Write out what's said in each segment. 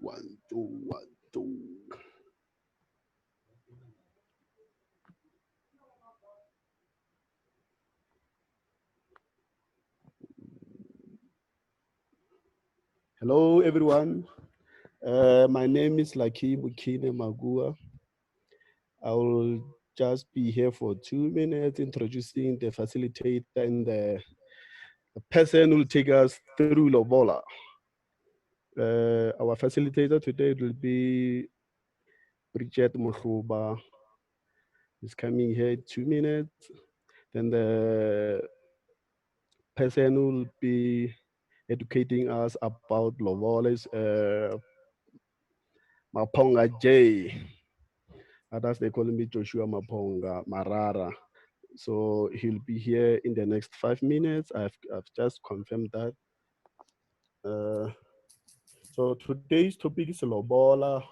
One, two, one, two. Hello, everyone. My name is Laki Bukine Magua. I will just be here for 2 minutes introducing the facilitator and the person who will take us through Lobola. Our facilitator today will be Bridget Mukhuba. He's coming here 2 minutes. Then the person who will be educating us about Lobola is Maponga J. Others they call me Joshua Maponga Marara. So he'll be here in the next 5 minutes. I've just confirmed that. So today's topic is Lobola.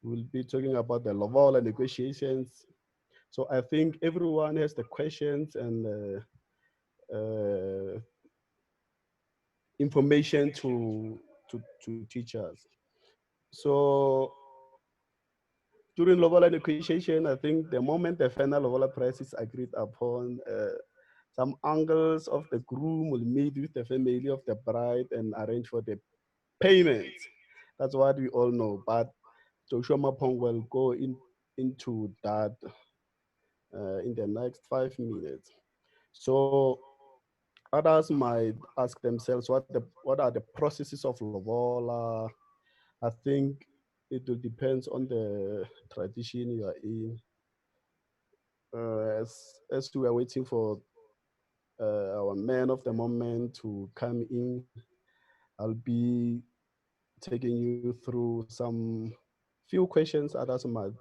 We'll be talking about the Lobola negotiations. So I think everyone has the questions and information to teach us. So during Lobola negotiation, I think the moment the final Lobola price is agreed upon, some uncles of the groom will meet with the family of the bride and arrange for the payment. That's what we all know. But Joshua Mapong will go into that in the next 5 minutes. So others might ask themselves what are the processes of Lobola. I think it will depend on the tradition you are in. As we are waiting for our man of the moment to come in, I'll be taking you through some few questions others might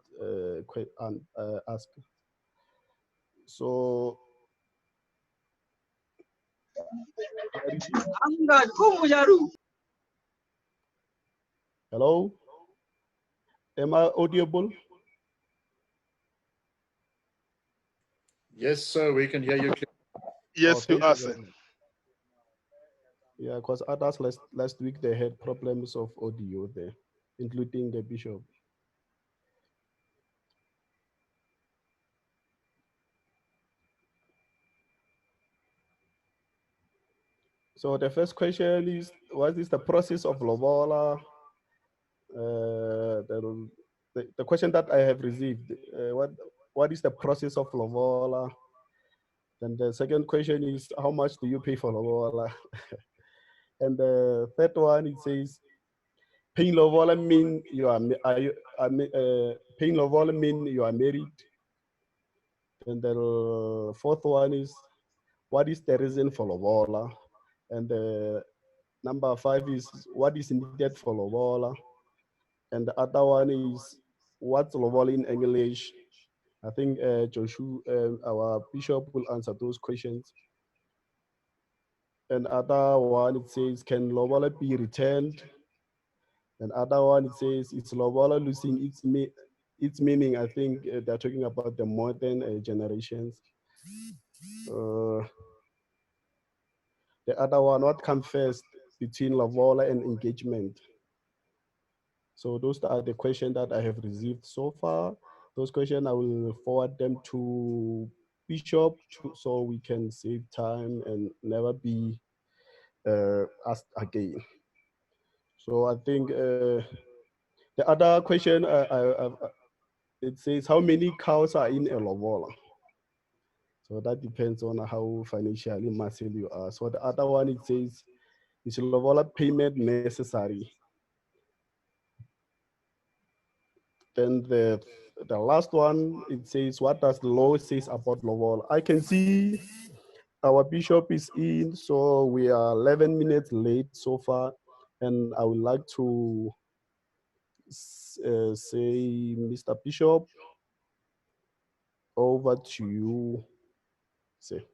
ask. So, hello, am I audible? Yes, sir, we can hear you clearly. Yes, you are, sir. Yeah, because others last week they had problems of audio there, including the bishop. So the first question is, what is the process of Lobola? The question that I have received, what is the process of Lobola? Then the second question is, how much do you pay for Lobola? And the third one, it says, paying Lobola mean you are paying Lobola mean you are married. And the fourth one is, what is the reason for Lobola? And the number 5 is, what is needed for Lobola? And the other one is, what's Lobola in English? I think Joshua, our bishop, will answer those questions. And other one, it says, can Lobola be returned? And other one, it says, is Lobola losing its meaning? I think they're talking about the modern generations. The other one, what comes first between Lobola and engagement? So those are the questions that I have received so far. those questions I will forward them to Bishop so we can save time and never be asked again. So I think the other question it says how many cows are in a Lobola. So that depends on how financially massive you are. So the other one it says is Lobola payment necessary? Then the last one it says what does the law says about Lobola? I can see our bishop is in, so we are 11 minutes late so far, and I would like to say, Mr. Bishop, over to you. Say.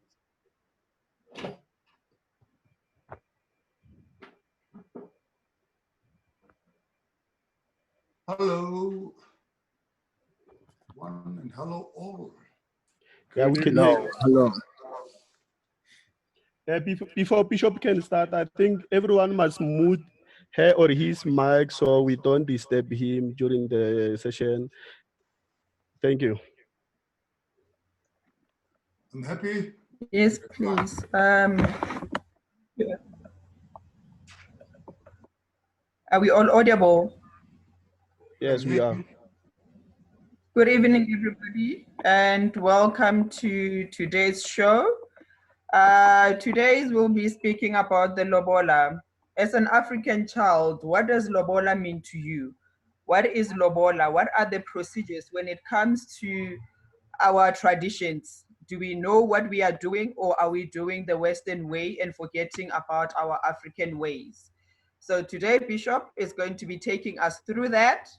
Hello, one and hello all. Yeah, we can hear you. Hello. Before Bishop can start, I think everyone must mute her or his mic so we don't disturb him during the session. Thank you. I'm happy. Yes, please. Are we all audible? Yes, we are. Good evening, everybody, and welcome to today's show. Today we'll be speaking about the Lobola. As an African child, what does Lobola mean to you? What is Lobola? What are the procedures when it comes to our traditions? Do we know what we are doing, or are we doing the Western way and forgetting about our African ways? So today, Bishop is going to be taking us through that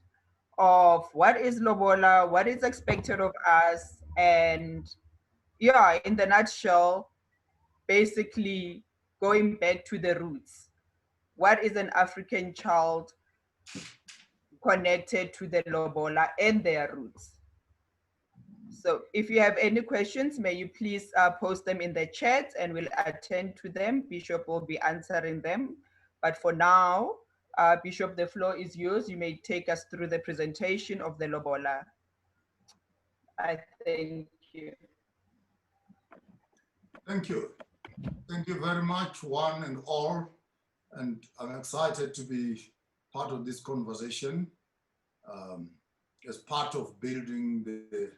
of what is Lobola, what is expected of us, and yeah, in the nutshell, basically going back to the roots. What is an African child connected to the Lobola and their roots? So if you have any questions, may you please post them in the chat and we'll attend to them. Bishop will be answering them. But for now, Bishop, the floor is yours. You may take us through the presentation of the Lobola. I thank you. Thank you. Thank you very much, one and all. And I'm excited to be part of this conversation as part of building the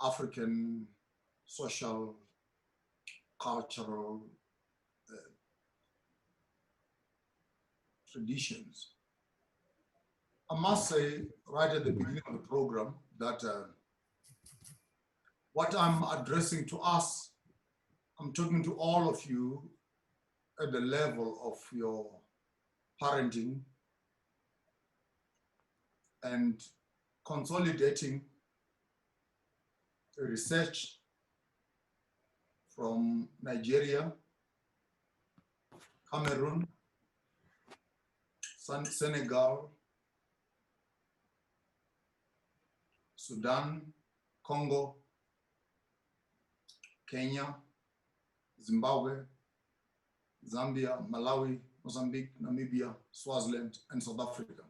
African social, cultural traditions. I must say right at the beginning of the program that what I'm addressing to us, I'm talking to all of you at the level of your parenting and consolidating research from Nigeria, Cameroon, Senegal, Sudan, Congo, Kenya, Zimbabwe, Zambia, Malawi, Mozambique, Namibia, Swaziland, and South Africa.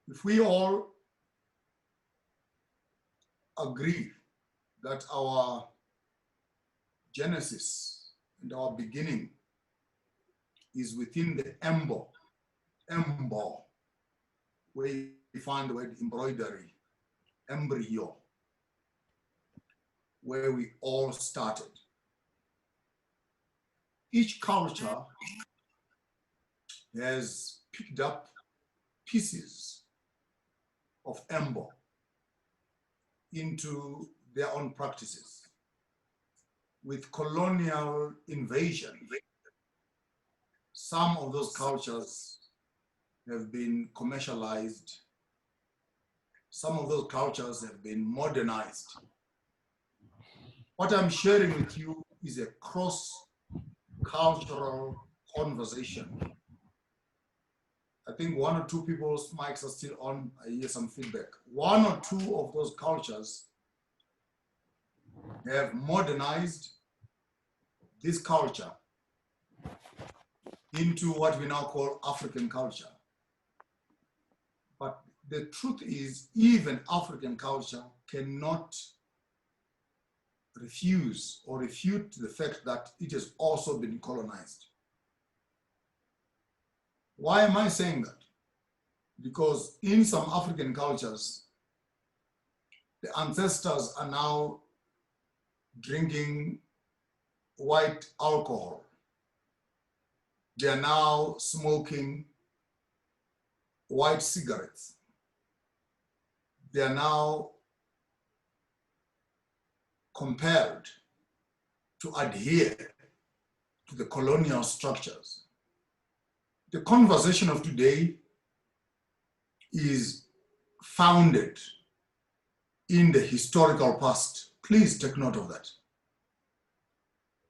If we all agree that our genesis and our beginning is within the embo, where you find the word embroidery, embryo, where we all started. Each culture has picked up pieces of embo into their own practices. With colonial invasion, some of those cultures have been commercialized. Some of those cultures have been modernized. What I'm sharing with you is a cross-cultural conversation. I think one or two people's mics are still on. I hear some feedback. One or two of those cultures have modernized this culture into what we now call African culture. But the truth is even African culture cannot refuse or refute the fact that it has also been colonized. Why am I saying that? Because in some African cultures, the ancestors are now drinking white alcohol. They are now smoking white cigarettes. They are now compelled to adhere to the colonial structures. The conversation of today is founded in the historical past. Please take note of that.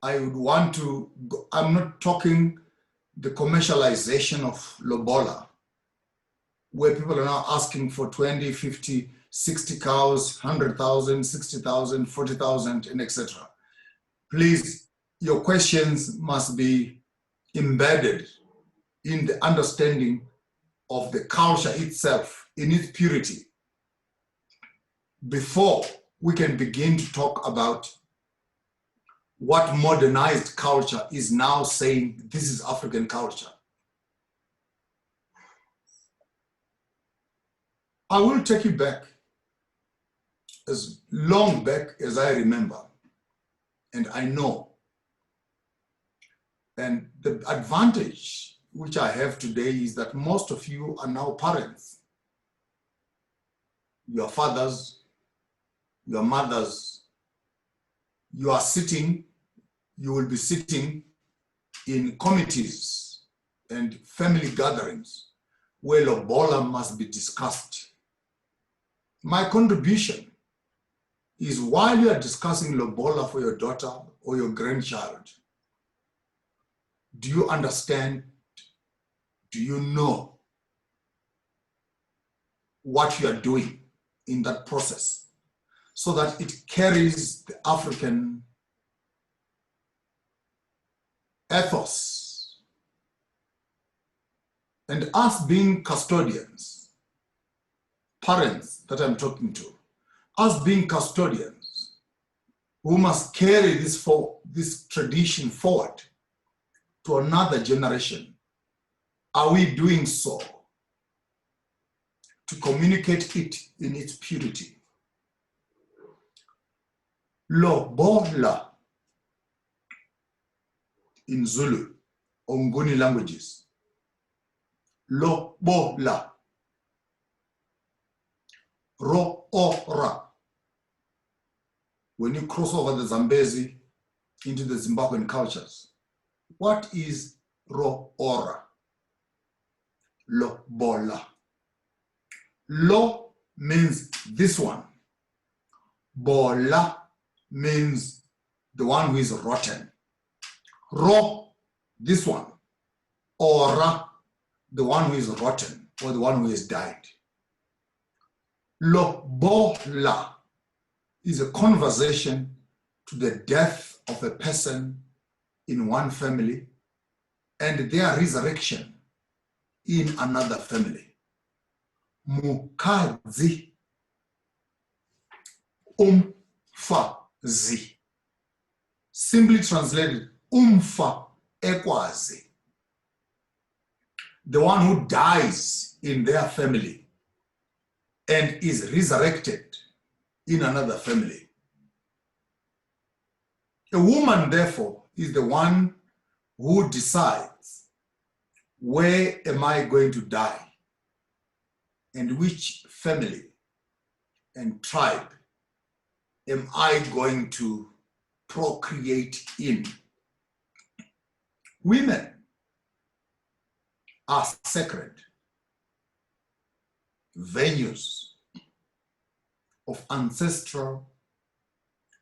I would want to, I'm not talking the commercialization of Lobola, where people are now asking for 20, 50, 60 cows, 100,000, 60,000, 40,000, and etc. Please, your questions must be embedded in the understanding of the culture itself, in its purity, before we can begin to talk about what modernized culture is now saying this is African culture. I will take you back as long back as I remember, and I know. And the advantage which I have today is that most of you are now parents. Your fathers, your mothers, you are sitting, you will be sitting in committees and family gatherings where Lobola must be discussed. My contribution is while you are discussing Lobola for your daughter or your grandchild, do you understand, do you know what you are doing in that process so that it carries the African ethos? And us being custodians, parents that I'm talking to, us being custodians who must carry this tradition forward to another generation, are we doing so to communicate it in its purity? Lobola in Zulu, Ongoni languages. Lobola. Ro-ora. When you cross over the Zambezi into the Zimbabwean cultures, what is ro-ora? Lobola. Lo means this one. Bola means the one who is rotten. Ro, this one. Ora, the one who is rotten or the one who has died. Lobola is a conversation to the death of a person in one family and their resurrection in another family. Mukadzi, umfazi. Simply translated, umfa ekwazi. The one who dies in their family and is resurrected in another family. A woman, therefore, is the one who decides, where am I going to die? And which family and tribe am I going to procreate in? Women are sacred venues of ancestral,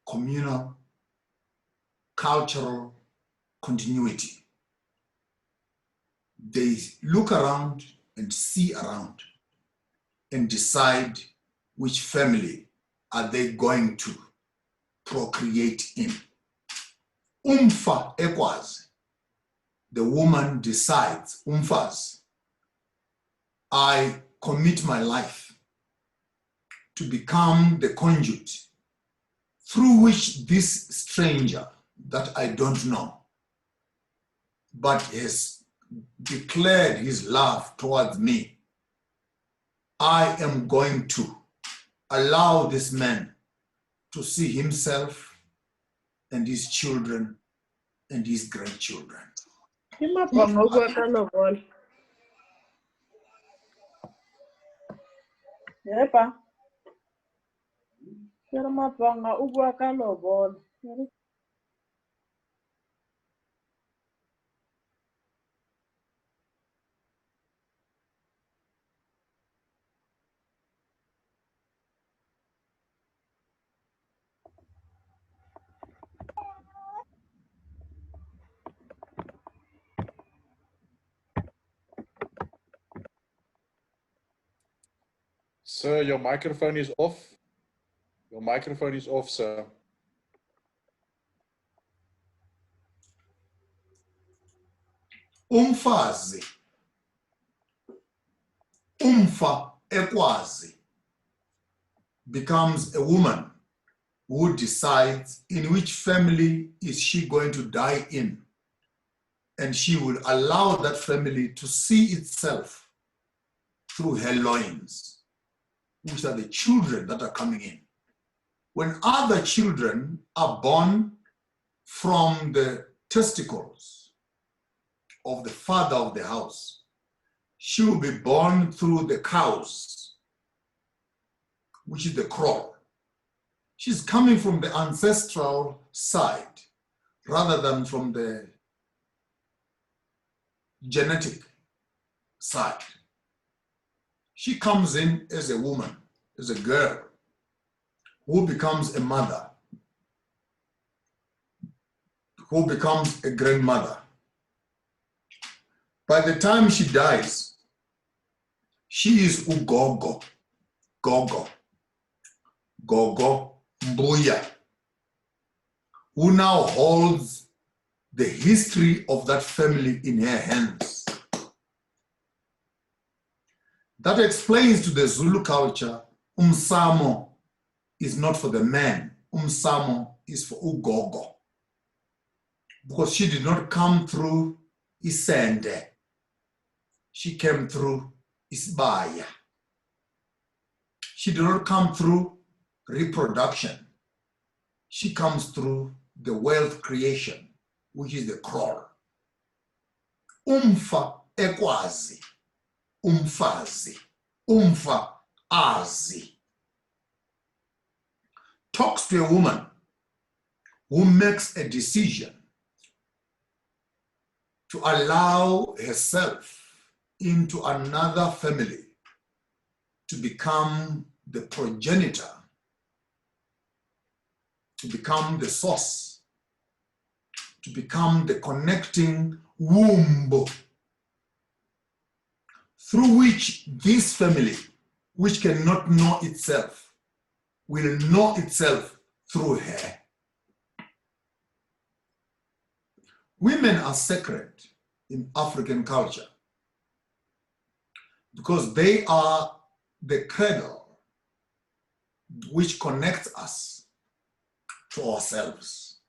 communal, cultural continuity. They look around and see around and decide which family are they going to procreate in. Umfa ekwazi, the woman decides, umfas, I commit my life to become the conduit through which this stranger that I don't know, but has declared his love towards me, I am going to allow this man to see himself and his children and his grandchildren. Maponga ukwakha lobola. Yeba. Yera Maponga ukwakha lobola. Sir, your microphone is off. Your microphone is off, sir. Umfazi, umfa ekwazi, becomes a woman who decides in which family is she going to die in, and she will allow that family to see itself through her loins, which are the children that are coming in. When other children are born from the testicles of the father of the house, she will be born through the cows, which is the crawl. She's coming from the ancestral side rather than from the genetic side. She comes in as a woman, as a girl, who becomes a mother, who becomes a grandmother. By the time she dies, she is ugogo, gogo, gogo, mbuya, who now holds the history of that family in her hands. That explains to the Zulu culture, umsamo is not for the man, umsamo is for ugogo. Because she did not come through isende, she came through isbaya. She did not come through reproduction, she comes through the wealth creation, which is the crawl. Umfa ekwazi, umfazi, umfa azi. Talks to a woman who makes a decision to allow herself into another family to become the progenitor, to become the source, to become the connecting womb through which this family, which cannot know itself, will know itself through her. Women are sacred in African culture because they are the cradle which connects us to ourselves.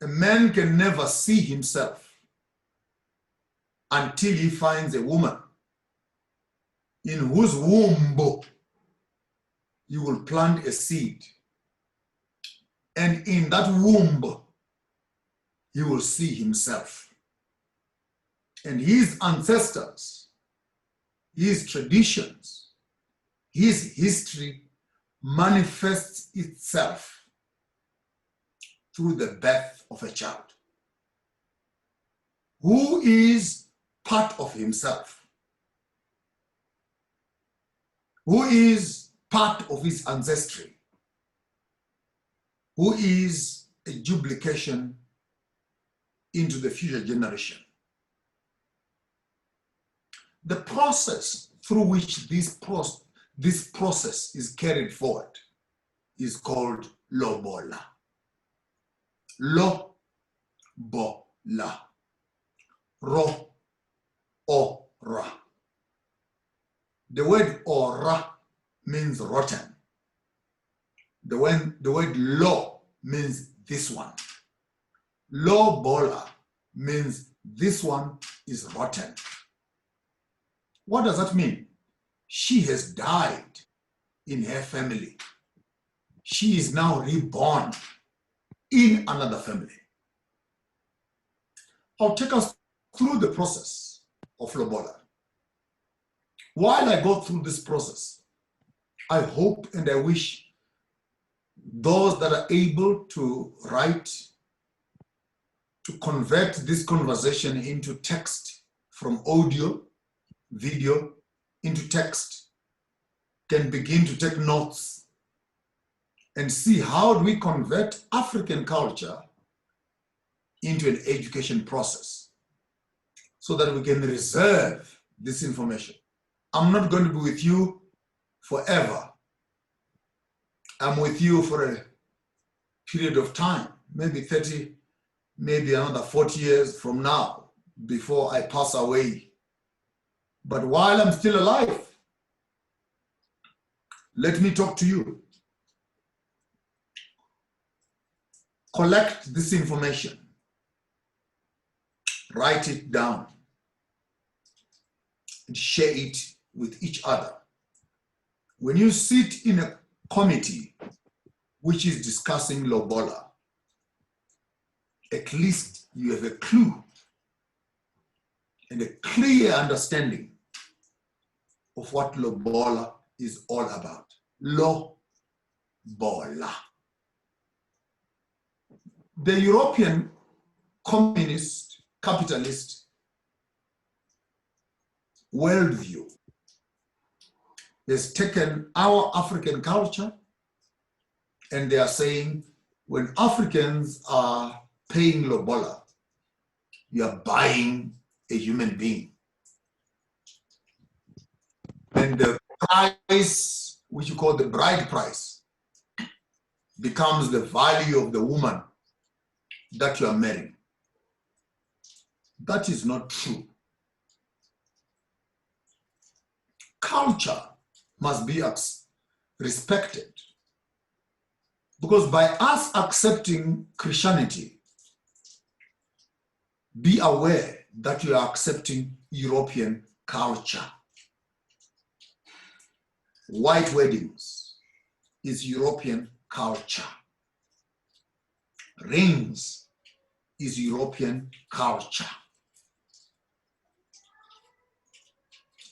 A man can never see himself until he finds a woman in whose womb you will plant a seed. And in that womb, he will see himself. And his ancestors, his traditions, his history manifests itself through the birth of a child who is part of himself, who is part of his ancestry, who is a duplication into the future generation. The process through which this process is carried forward is called Lobola. Lobola. Ro-ora. The word ora means rotten. The word lo means this one. Lobola means this one is rotten. What does that mean? She has died in her family. She is now reborn in another family. I'll take us through the process of Lobola. While I go through this process, I hope and I wish those that are able to write, to convert this conversation into text from audio, video, into text, can begin to take notes and see how do we convert African culture into an education process so that we can reserve this information. I'm not going to be with you forever. I'm with you for a period of time, maybe 30, maybe another 40 years from now, before I pass away. But while I'm still alive, let me talk to you. Collect this information. Write it down and share it with each other. When you sit in a committee which is discussing Lobola, at least you have a clue and a clear understanding of what Lobola is all about. Lobola. The European communist, capitalist worldview has taken our African culture and they are saying when Africans are paying Lobola, you are buying a human being. And the price, which you call the bride price, becomes the value of the woman that you are marrying. That is not true. Culture must be respected, because by us accepting Christianity, be aware that you are accepting European culture. White weddings is European culture. Rings is European culture.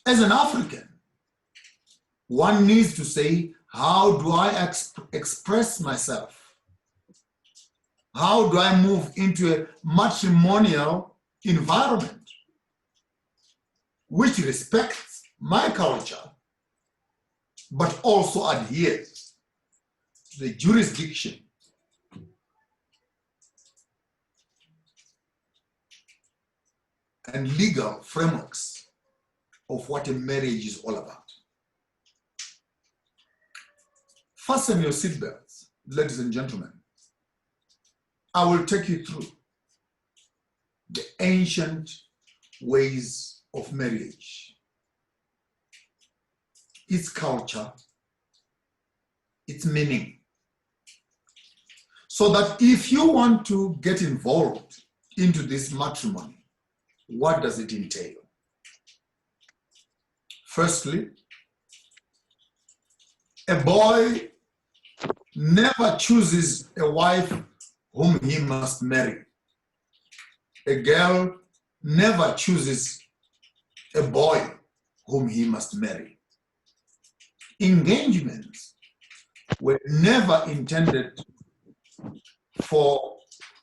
As an African, one needs to say, how do I express myself? How do I move into a matrimonial environment which respects my culture, but also adheres to the jurisdiction and legal frameworks of what a marriage is all about? Fasten your seatbelts, ladies and gentlemen. I will take you through the ancient ways of marriage, its culture, its meaning, so that if you want to get involved into this matrimony, what does it entail? Firstly, a boy never chooses a wife whom he must marry. A girl never chooses a boy whom he must marry. Engagements were never intended for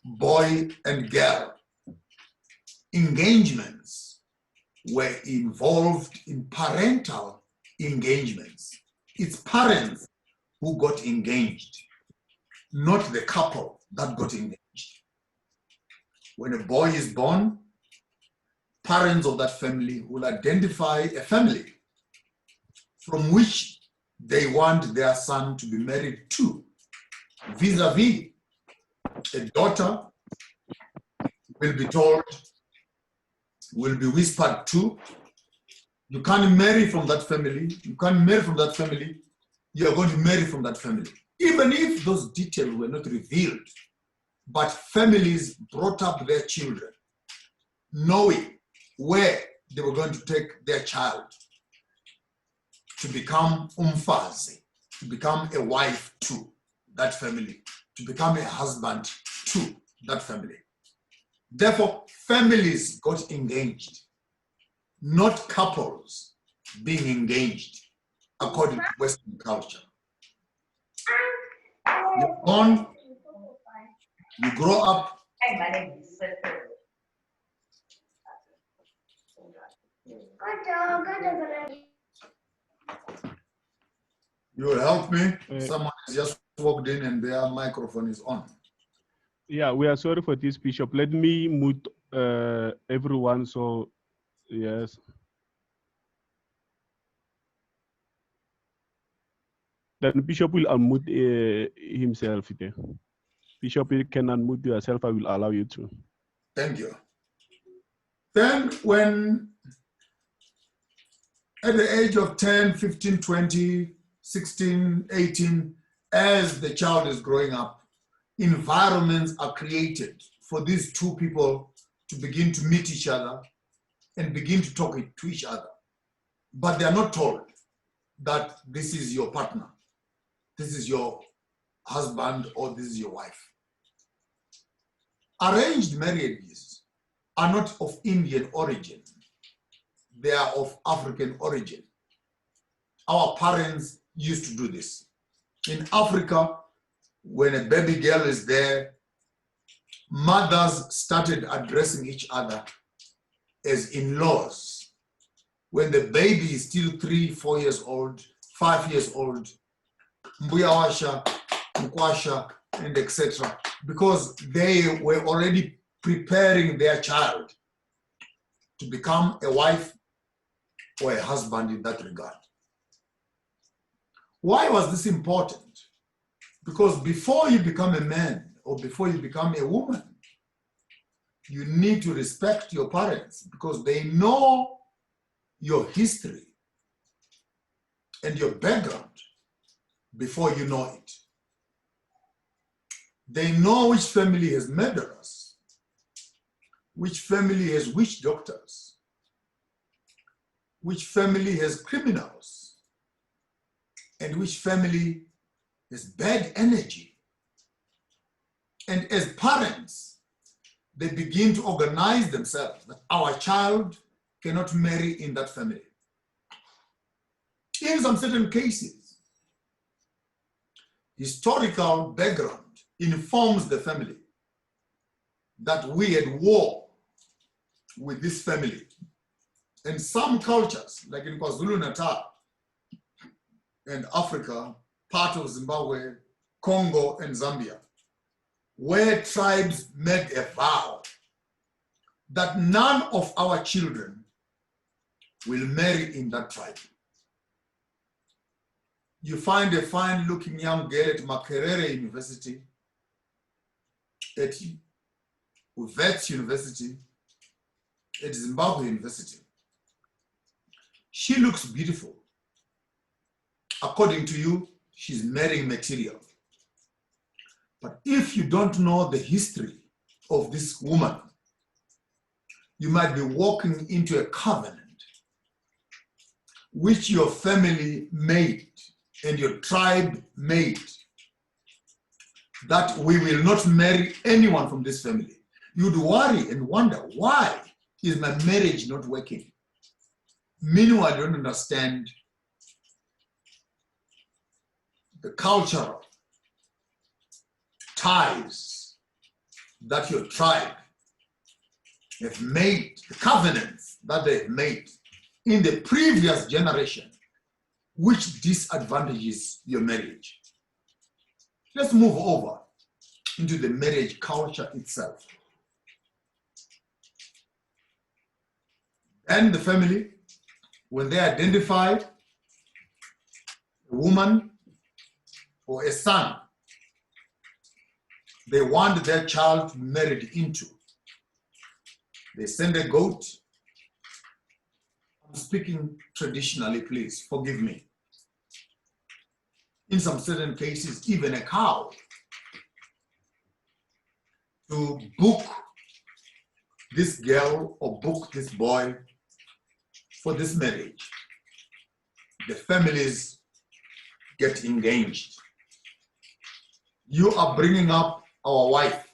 boy and girl. Engagements were involved in parental engagements. It's parents who got engaged, not the couple that got engaged. When a boy is born, parents of that family will identify a family from which they want their son to be married to. Vis-a-vis, a daughter will be told, will be whispered to, you can't marry from that family, you can't marry from that family, you're going to marry from that family. Even if those details were not revealed, but families brought up their children knowing where they were going to take their child to become umfazi, to become a wife to that family, to become a husband to that family. Therefore, families got engaged, not couples being engaged according to Western culture. You're born, you grow up, you will help me. Someone has just walked in and their microphone is on. Yeah, we are sorry for this, Bishop. Let me mute everyone. So, yes. Then Bishop will unmute himself. There. Bishop, you can unmute yourself. I will allow you to. Thank you. Then when at the age of 10, 15, 20, 16, 18, as the child is growing up, environments are created for these two people to begin to meet each other and begin to talk to each other. But they are not told that this is your partner, this is your husband, or this is your wife. Arranged marriages are not of Indian origin. They are of African origin. Our parents used to do this. In Africa, when a baby girl is there, mothers started addressing each other as in-laws. When the baby is still 3, 4 years old, 5 years old, Mbuyawasha, Mkwasha, and etc., because they were already preparing their child to become a wife or a husband in that regard. Why was this important? Because before you become a man or before you become a woman, you need to respect your parents because they know your history and your background before you know it. They know which family has murderers, which family has witch doctors, which family has criminals, and which family has bad energy. And as parents, they begin to organize themselves that our child cannot marry in that family. In some certain cases, historical background informs the family that we had war with this family. And some cultures, like in KwaZulu-Natal and Africa, part of Zimbabwe, Congo, and Zambia, where tribes made a vow that none of our children will marry in that tribe. You find a fine-looking young girl at Makerere University, at Wits University, at Zimbabwe University. She looks beautiful. According to you, she's marrying material. But if you don't know the history of this woman, you might be walking into a covenant which your family made and your tribe made, that we will not marry anyone from this family. You'd worry and wonder, why is my marriage not working? Meanwhile, you don't understand the cultural ties that your tribe have made, the covenants that they've made in the previous generation, which disadvantages your marriage. Let's move over into the marriage culture itself. And the family, when they identify a woman or a son they want their child married into, they send a goat. I'm speaking traditionally, please forgive me. in some certain cases, even a cow, to book this girl or book this boy for this marriage. The families get engaged. You are bringing up our wife.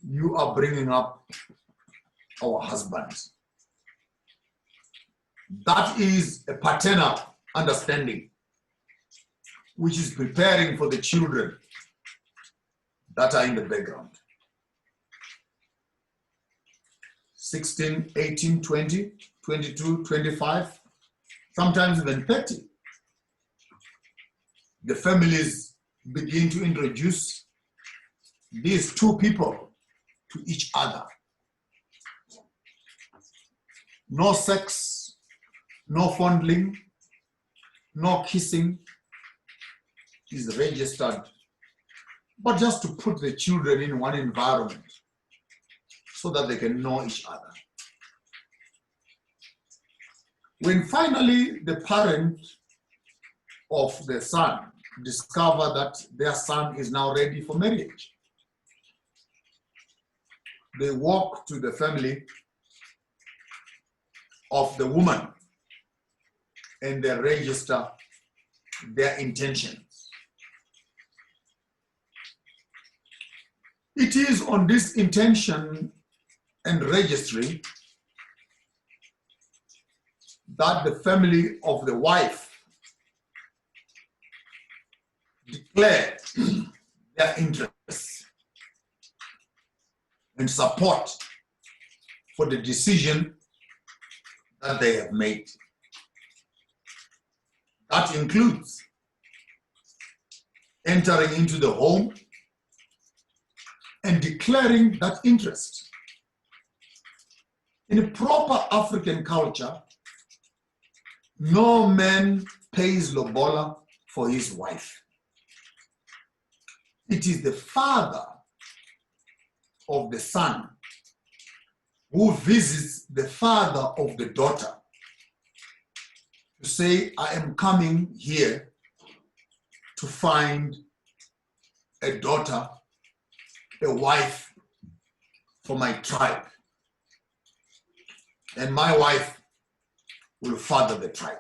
You are bringing up our husbands. That is a paternal understanding, which is preparing for the children that are in the background. 16, 18, 20, 22, 25, sometimes even 30. The families begin to introduce these two people to each other. No sex, no fondling, no kissing is registered, but just to put the children in one environment so that they can know each other. When finally the parent of the son discover that their son is now ready for marriage, they walk to the family of the woman and they register their intentions. It is on this intention and registry that the family of the wife declare their interests and support for the decision that they have made. That includes entering into the home and declaring that interest. In a proper African culture, no man pays lobola for his wife. It is the father of the son who visits the father of the daughter to say, I am coming here to find a daughter, a wife for my tribe. And my wife will father the tribe.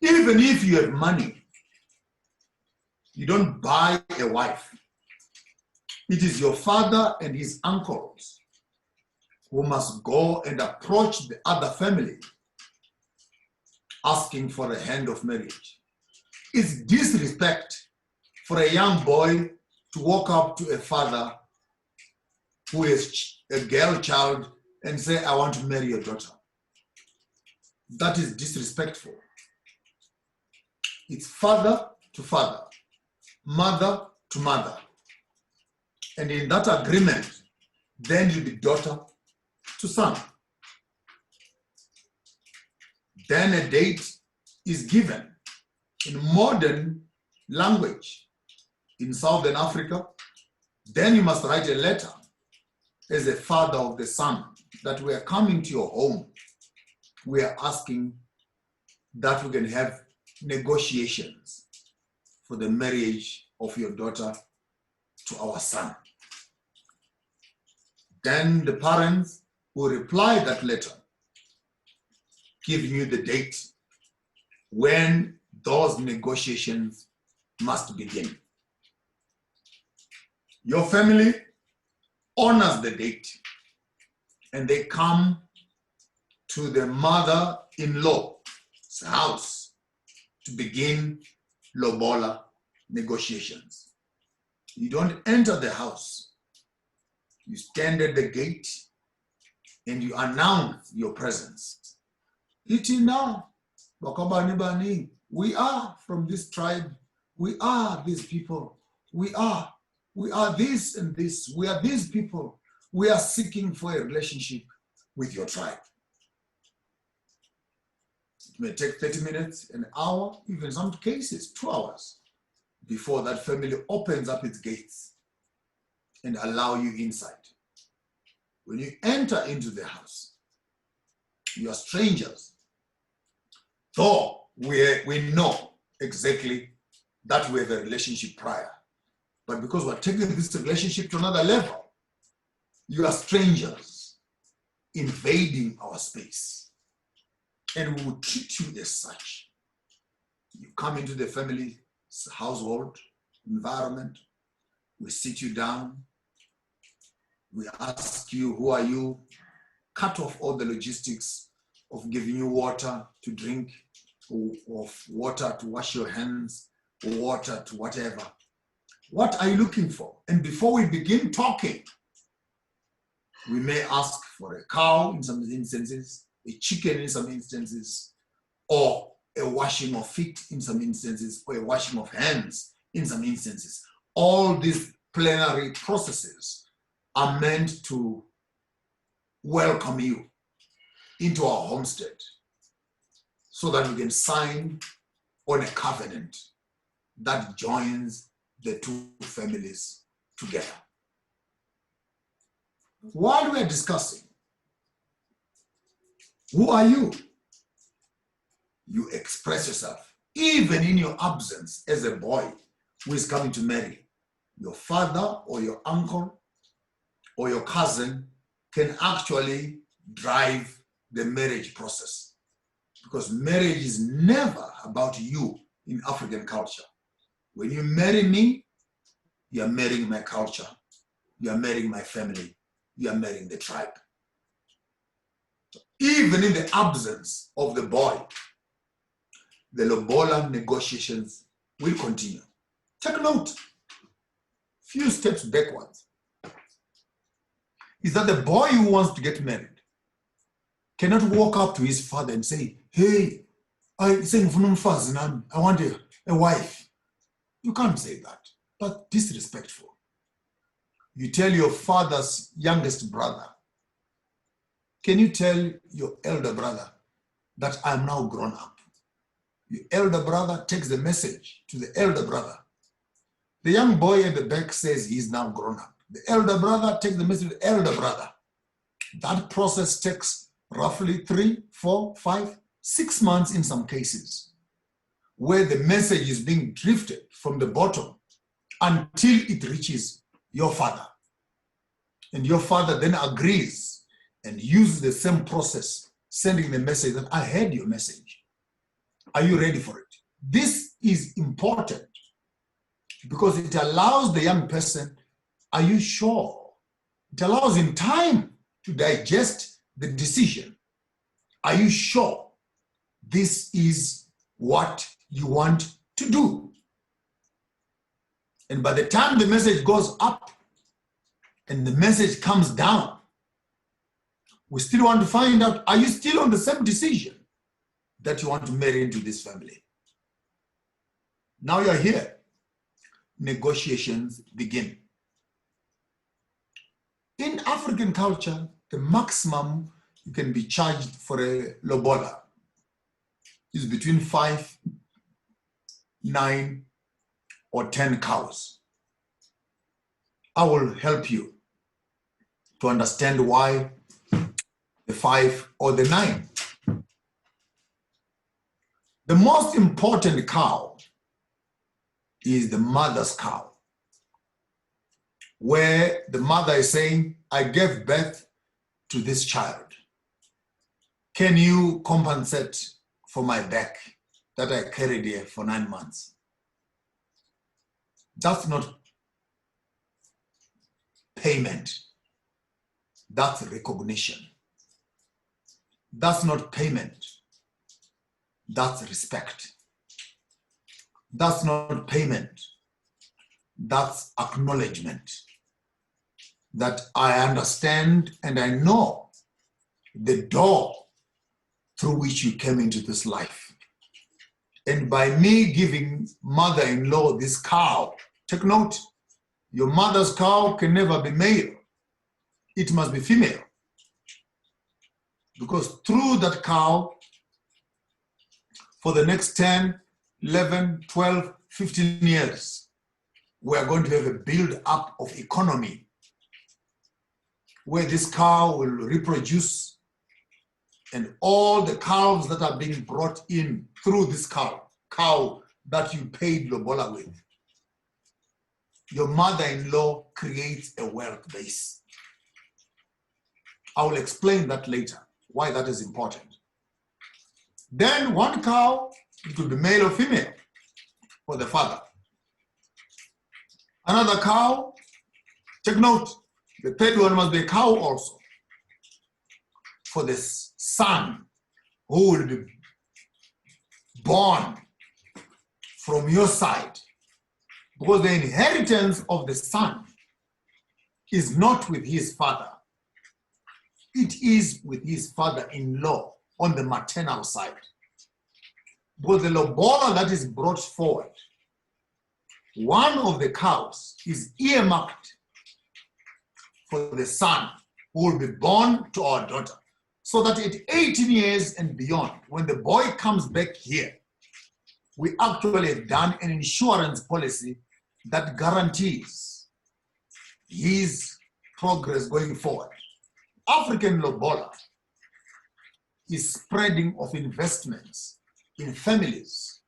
Even if you have money, you don't buy a wife. It is your father and his uncles who must go and approach the other family asking for a hand of marriage. It's disrespect for a young boy to walk up to a father who is a girl child and say, I want to marry your daughter. That is disrespectful. It's father to father, mother to mother. And in that agreement, then you'll be daughter to son. Then a date is given in modern language in Southern Africa. Then you must write a letter as a father of the son that we are coming to your home. We are asking that we can have negotiations for the marriage of your daughter to our son. Then the parents will reply that letter, giving you the date when those negotiations must begin. Your family honors the date and they come to the mother-in-law's house to begin lobola negotiations. You don't enter the house. You stand at the gate and you announce your presence. Itina, Bakabani, we are from this tribe. We are these people. We are this and this. We are these people. We are seeking for a relationship with your tribe. It may take 30 minutes, an hour, even in some cases, 2 hours before that family opens up its gates and allow you inside. When you enter into the house, you are strangers. Though we know exactly that we have a relationship prior. But because we're taking this relationship to another level, you are strangers invading our space. And we will treat you as such. You come into the family household environment, we sit you down, we ask you, who are you? Cut off all the logistics of giving you water to drink, or of water to wash your hands, or water to whatever. What are you looking for? And before we begin talking, we may ask for a cow in some instances, a chicken in some instances, or a washing of feet in some instances, or a washing of hands in some instances. All these plenary processes are meant to welcome you into our homestead so that we can sign on a covenant that joins the two families together. While we are discussing, who are you? You express yourself, even in your absence as a boy who is coming to marry. Your father or your uncle or your cousin can actually drive the marriage process, because marriage is never about you in African culture. When you marry me, you are marrying my culture, you are marrying my family, you are marrying the tribe. Even in the absence of the boy, the Lobola negotiations will continue. Take note, few steps backwards, is that the boy who wants to get married cannot walk up to his father and say, hey, I want a wife. You can't say that. That's disrespectful. You tell your father's youngest brother, can you tell your elder brother that I'm now grown up? The elder brother takes the message to the elder brother. The young boy at the back says he's now grown up. The elder brother takes the message to the elder brother. That process takes roughly 3, 4, 5, 6 months in some cases, where the message is being drifted from the bottom until it reaches your father. And your father then agrees and uses the same process, sending the message that I heard your message. Are you ready for it? This is important because it allows the young person, are you sure? It allows him time to digest the decision. Are you sure this is what you want to do? And by the time the message goes up and the message comes down, we still want to find out, are you still on the same decision that you want to marry into this family? Now you're here. Negotiations begin. In African culture, the maximum you can be charged for a lobola is between 5, 9, or 10 cows. I will help you to understand why the 5 or the 9. The most important cow is the mother's cow, where the mother is saying, I gave birth to this child. Can you compensate for my back that I carried here for 9 months? That's not payment. That's recognition. That's not payment. That's respect. That's not payment. That's acknowledgement that I understand and I know the door through which you came into this life. And by me giving mother-in-law this cow, take note, your mother's cow can never be male. It must be female. Because through that cow, for the next 10, 11, 12, 15 years, we are going to have a build-up of economy where this cow will reproduce, and all the calves that are being brought in through this cow that you paid Lobola with. Your mother-in-law creates a wealth base. I will explain that later, why that is important. Then one cow, it could be male or female for the father. Another cow, take note, the third one must be a cow also for the son who will be born from your side. Because the inheritance of the son is not with his father. It is with his father-in-law on the maternal side. Because the lobola that is brought forward, one of the cows is earmarked for the son who will be born to our daughter. So that at 18 years and beyond, when the boy comes back here, we actually have done an insurance policy that guarantees his progress going forward. African lobola is spreading of investments in families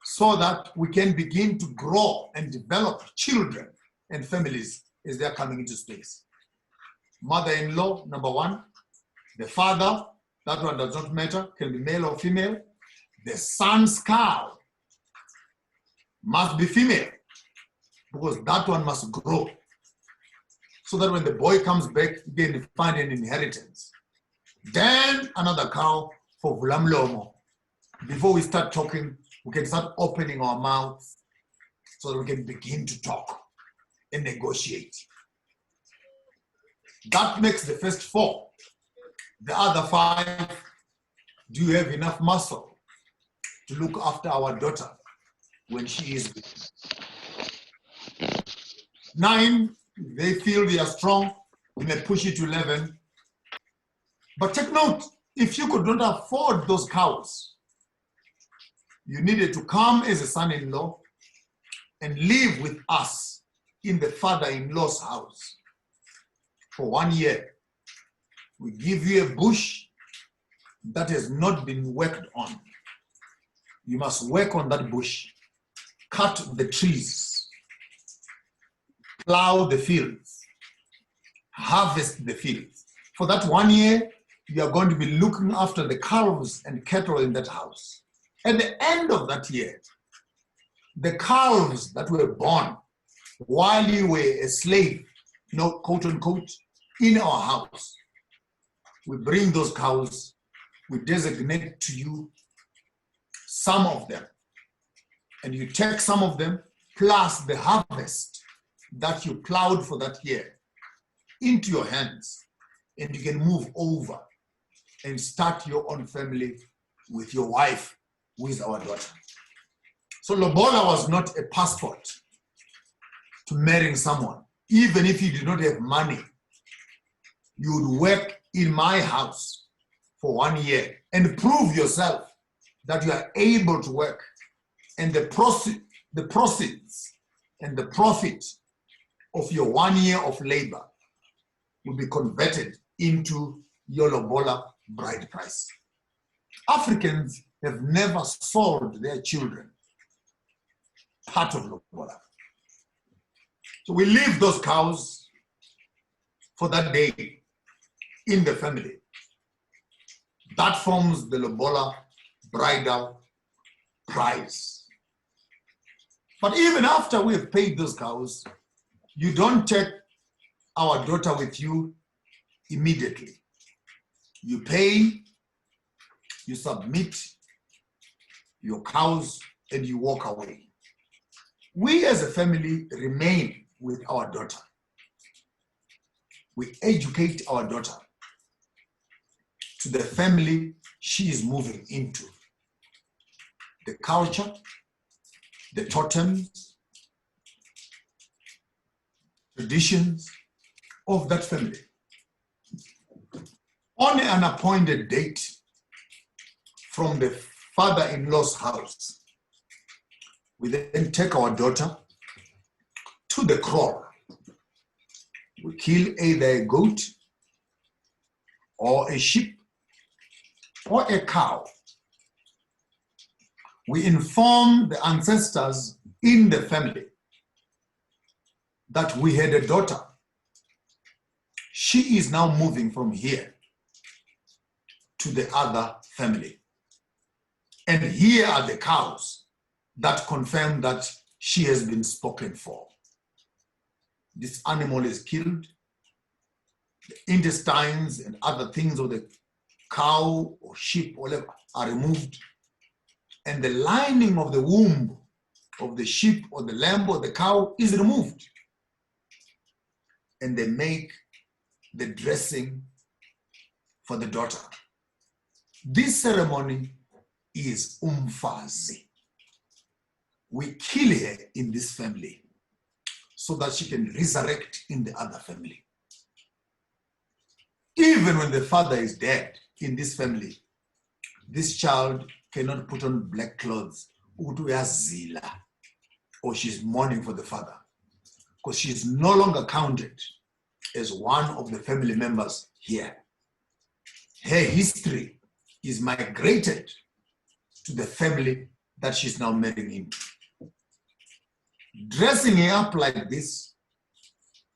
so that we can begin to grow and develop children and families as they're coming into space. Mother-in-law, number one. The father, that one does not matter, can be male or female. The son's cow must be female because that one must grow so that when the boy comes back, he can find an inheritance. Then another cow for Vulamlomo. Before we start talking, we can start opening our mouths so that we can begin to talk and negotiate. That makes the first 4. The other 5, do you have enough muscle to look after our daughter when she is big? 9, they feel they are strong, we may push it to 11. But take note, if you could not afford those cows, you needed to come as a son-in-law and live with us in the father-in-law's house for 1 year. We give you a bush that has not been worked on. You must work on that bush, cut the trees, plow the fields, harvest the fields. For that 1 year, you are going to be looking after the calves and cattle in that house. At the end of that year, the calves that were born while you were a slave, quote unquote, in our house, we bring those cows, we designate to you some of them, and you take some of them plus the harvest that you plowed for that year into your hands, and you can move over and start your own family with your wife, who is our daughter. So Lobola was not a passport to marrying someone. Even if you did not have money, you would work in my house for 1 year and prove yourself that you are able to work, and the proceeds and the profit of your 1 year of labor will be converted into your Lobola bride price. Africans have never sold their children part of Lobola. So we leave those cows for that day in the family. That forms the Lobola bridal price. But even after we have paid those cows, you don't take our daughter with you immediately. You pay, you submit your cows, and you walk away. We as a family remain with our daughter. We educate our daughter to the family she is moving into. The culture, the totems, traditions of that family. On an appointed date from the father-in-law's house, we then take our daughter to the kraal. We kill either a goat or a sheep or a cow. we inform the ancestors in the family that we had a daughter. She is now moving from here to the other family. And here are the cows that confirm that she has been spoken for. This animal is killed. The intestines and other things of the cow or sheep, whatever, are removed. And the lining of the womb of the sheep or the lamb or the cow is removed. And they make the dressing for the daughter. This ceremony is umfazi. We kill her in this family so that she can resurrect in the other family. Even when the father is dead in this family, this child cannot put on black clothes, or she's mourning for the father, because she is no longer counted as one of the family members here. Her history is migrated to the family that she's now marrying into. Dressing her up like this,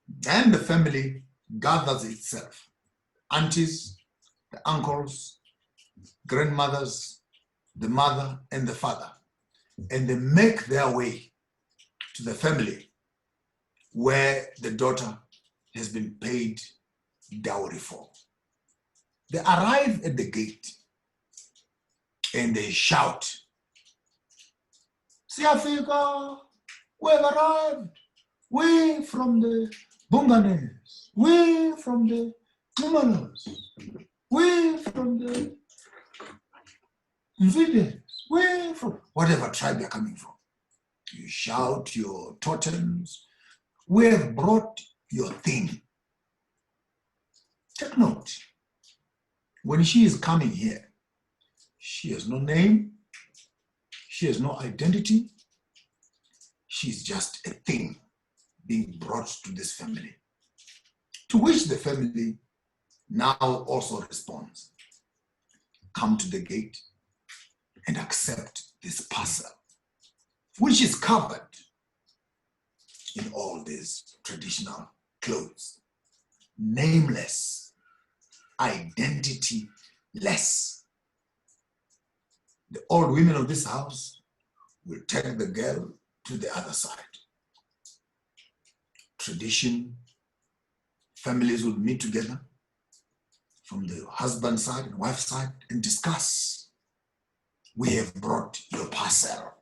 then the family gathers itself. Aunties, the uncles, grandmothers, the mother and the father, and they make their way to the family where the daughter has been paid dowry for. They arrive at the gate and they shout, "Siafika, we've arrived. We from the Bunganes, we from the Numanos, we from the Mvides, we from whatever tribe you're coming from." You shout your totems. We have brought your thing. Take note. When she is coming here, she has no name. She has no identity. She's just a thing being brought to this family, to which the family now also responds. Come to the gate and accept this parcel, which is covered in all these traditional clothes, nameless, identity-less. The old women of this house will take the girl to the other side. Tradition, families will meet together from the husband side and wife side and discuss. We have brought your parcel.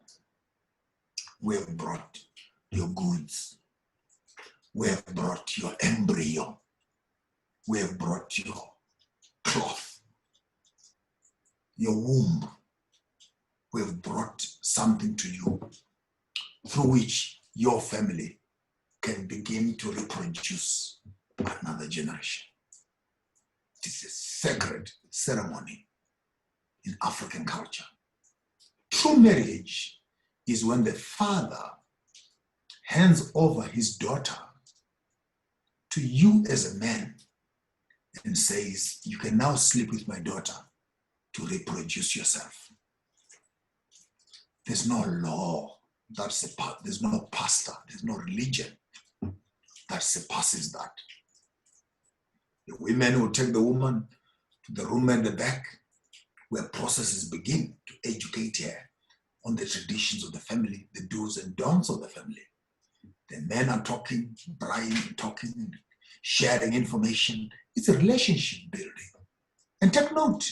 We have brought your goods. We have brought your embryo. We have brought your cloth, your womb. We have brought something to you through which your family can begin to reproduce another generation. It is a sacred ceremony in African culture. True marriage is when the father hands over his daughter to you as a man and says, "You can now sleep with my daughter to reproduce yourself." There's no law there's no pastor, there's no religion that surpasses that. The women will take the woman to the room at the back where processes begin to educate her on the traditions of the family, the do's and don'ts of the family. The men are talking, bragging, talking, sharing information. It's a relationship building. And take note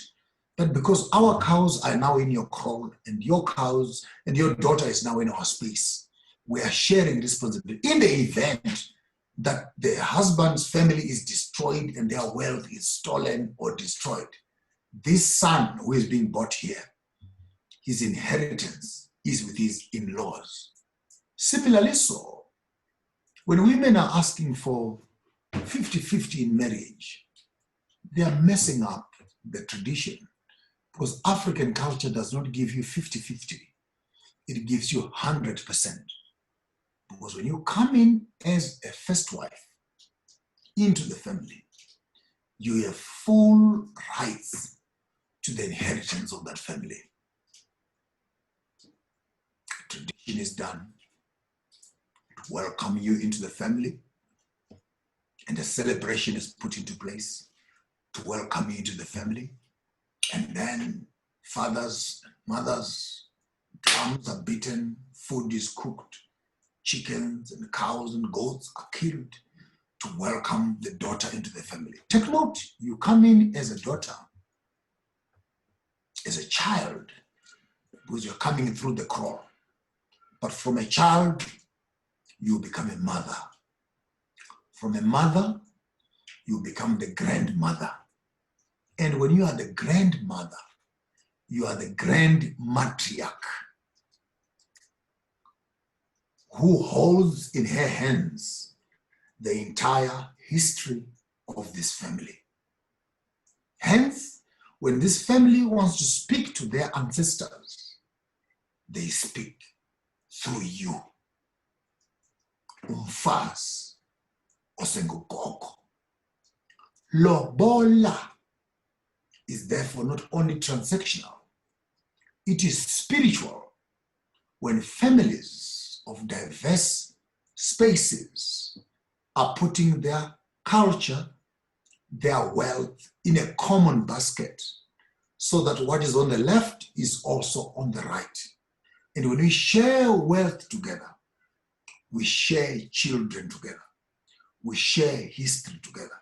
that because our cows are now in your kraal and your cows and your daughter is now in our space, we are sharing responsibility. In the event that the husband's family is destroyed and their wealth is stolen or destroyed, this son who is being brought here, his inheritance is with his in-laws. Similarly so, when women are asking for 50-50 in marriage, they are messing up the tradition, because African culture does not give you 50-50. It gives you 100%. Because when you come in as a first wife into the family, you have full rights to the inheritance of that family. is done to welcome you into the family, and a celebration is put into place to welcome you into the family. And then fathers, mothers, drums are beaten, food is cooked, chickens and cows and goats are killed to welcome the daughter into the family. Take note, you come in as a daughter, as a child, because you're coming through the crawl. But from a child, you become a mother. From a mother, you become the grandmother. And when you are the grandmother, you are the grand matriarch who holds in her hands the entire history of this family. Hence, when this family wants to speak to their ancestors, they speak through you. Umfazi osengugogo. Lobola is therefore not only transactional, it is spiritual. When families of diverse spaces are putting their culture, their wealth in a common basket, so that what is on the left is also on the right. And when we share wealth together, we share children together, we share history together,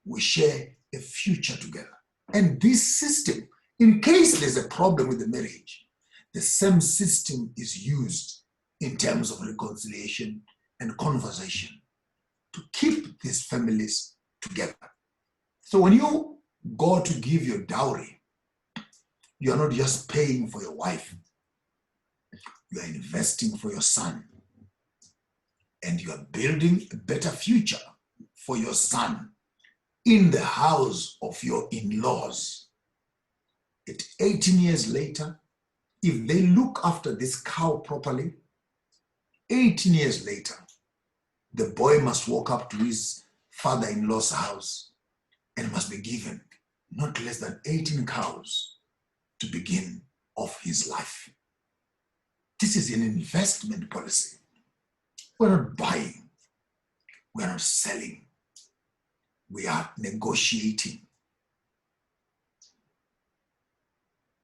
we share a future together. And this system, in case there's a problem with the marriage, the same system is used in terms of reconciliation and conversation to keep these families together. So when you go to give your dowry, you are not just paying for your wife, you are investing for your son, and you are building a better future for your son in the house of your in-laws. At 18 years later, if they look after this cow properly, 18 years later, the boy must walk up to his father-in-law's house and must be given not less than 18 cows to begin off his life. This is an investment policy. We're not buying, we're not selling, we are negotiating,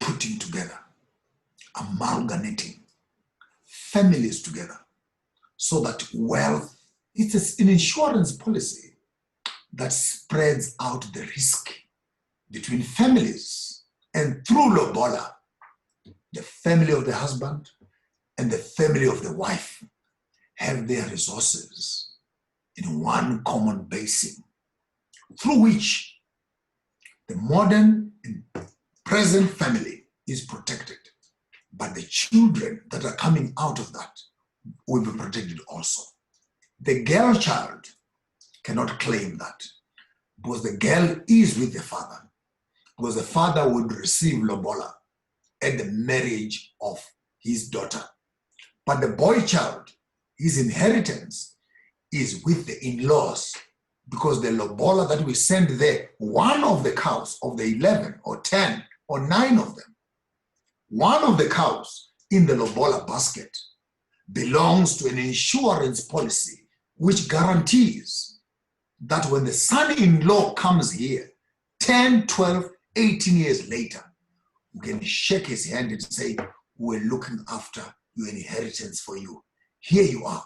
putting together, amalgamating families together so that wealth, it's an insurance policy that spreads out the risk between families. And through Lobola, the family of the husband and the family of the wife have their resources in one common basin, through which the modern and present family is protected, but the children that are coming out of that will be protected also. The girl child cannot claim that, because the girl is with the father, because the father would receive Lobola at the marriage of his daughter. But the boy child, his inheritance is with the in-laws, because the Lobola that we send there, one of the cows of the 11 or 10 or 9 of them, one of the cows in the Lobola basket belongs to an insurance policy which guarantees that when the son-in-law comes here, 10, 12, 18 years later, we can shake his hand and say, we're looking after your inheritance for you. Here you are.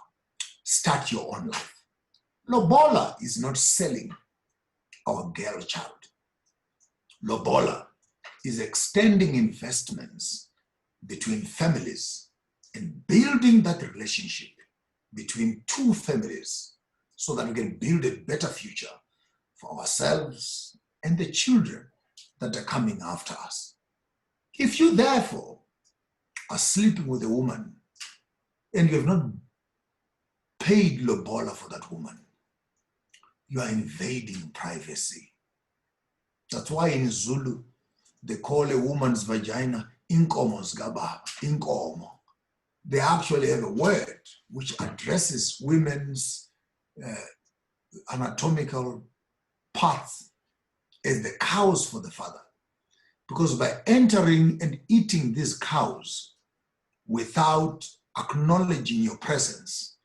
Start your own life. Lobola is not selling our girl child. Lobola is extending investments between families and building that relationship between two families so that we can build a better future for ourselves and the children that are coming after us. If you therefore are sleeping with a woman and you have not paid Lobola for that woman, you are invading privacy. That's why in Zulu, they call a woman's vagina inkomo zgaba, inkomo. They actually have a word which addresses women's anatomical parts as the cows for the father. Because by entering and eating these cows without acknowledging your presence,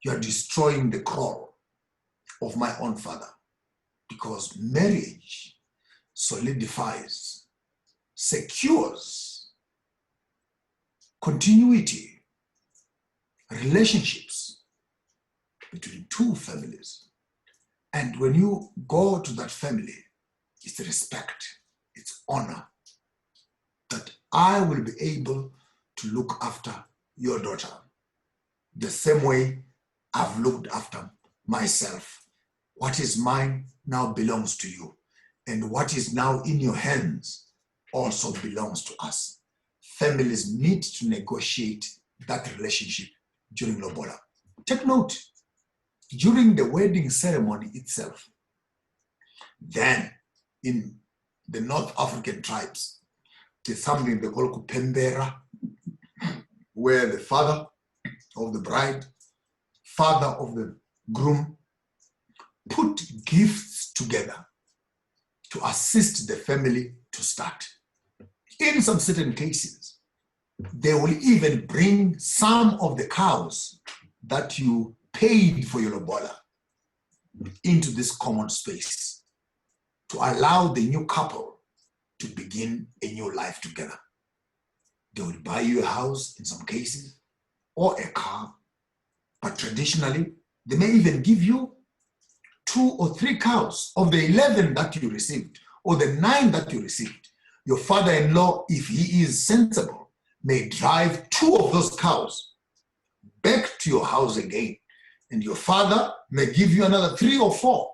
you are destroying the crawl of my own father, because marriage solidifies, secures continuity, relationships between two families. And when you go to that family, it's respect, it's honor, that I will be able to look after your daughter the same way I've looked after myself. What is mine now belongs to you, and what is now in your hands also belongs to us. Families need to negotiate that relationship during Lobola. Take note, during the wedding ceremony itself, then in the North African tribes, there's something they call kupembera, where the father of the bride, father of the groom, put gifts together to assist the family to start. In some certain cases, they will even bring some of the cows that you paid for your lobola into this common space to allow the new couple to begin a new life together. They will buy you a house in some cases, or a car, but traditionally, they may even give you 2 or 3 cows of the 11 that you received, or the 9 that you received. Your father-in-law, if he is sensible, may drive 2 of those cows back to your house again, and your father may give you another 3 or 4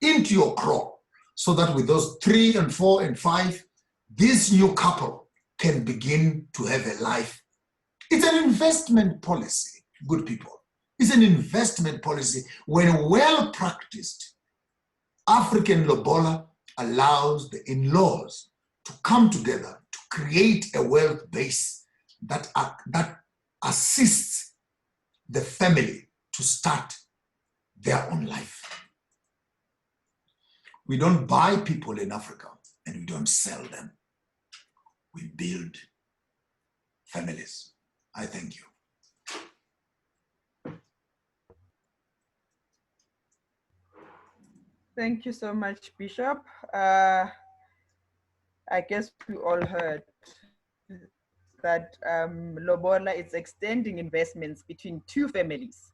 into your crop, so that with those 3 and 4 and 5, this new couple can begin to have a life. It's an investment policy, good people. It's an investment policy. When well practiced, African Lobola allows the in-laws to come together to create a wealth base that assists the family to start their own life. We don't buy people in Africa, and we don't sell them. We build families. I thank you. Thank you so much, Bishop. I guess we all heard that Lobola is extending investments between 2 families,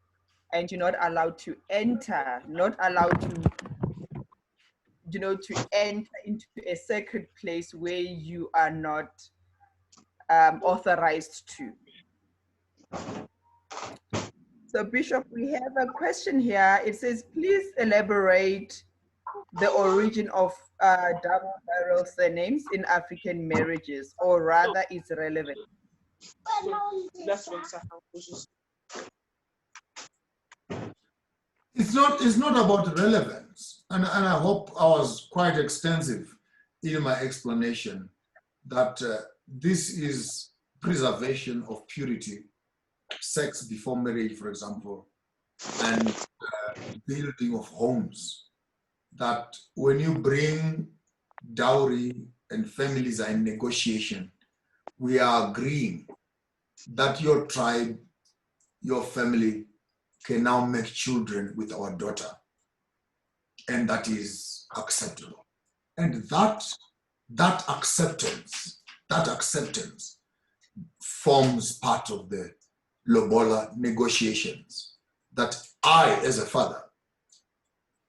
and you're not allowed to enter, not allowed to, to enter into a sacred place where you are not authorized to. So Bishop, we have a question here. It says, please elaborate the origin of double barrel surnames in African marriages, or rather its relevance. It's not about relevance, and I hope I was quite extensive in my explanation that this is preservation of purity, sex before marriage, for example, and building of homes. That when you bring dowry and families are in negotiation, we are agreeing that your tribe, your family can now make children with our daughter, and that is acceptable. And that acceptance forms part of the Lobola negotiations, that I, as a father,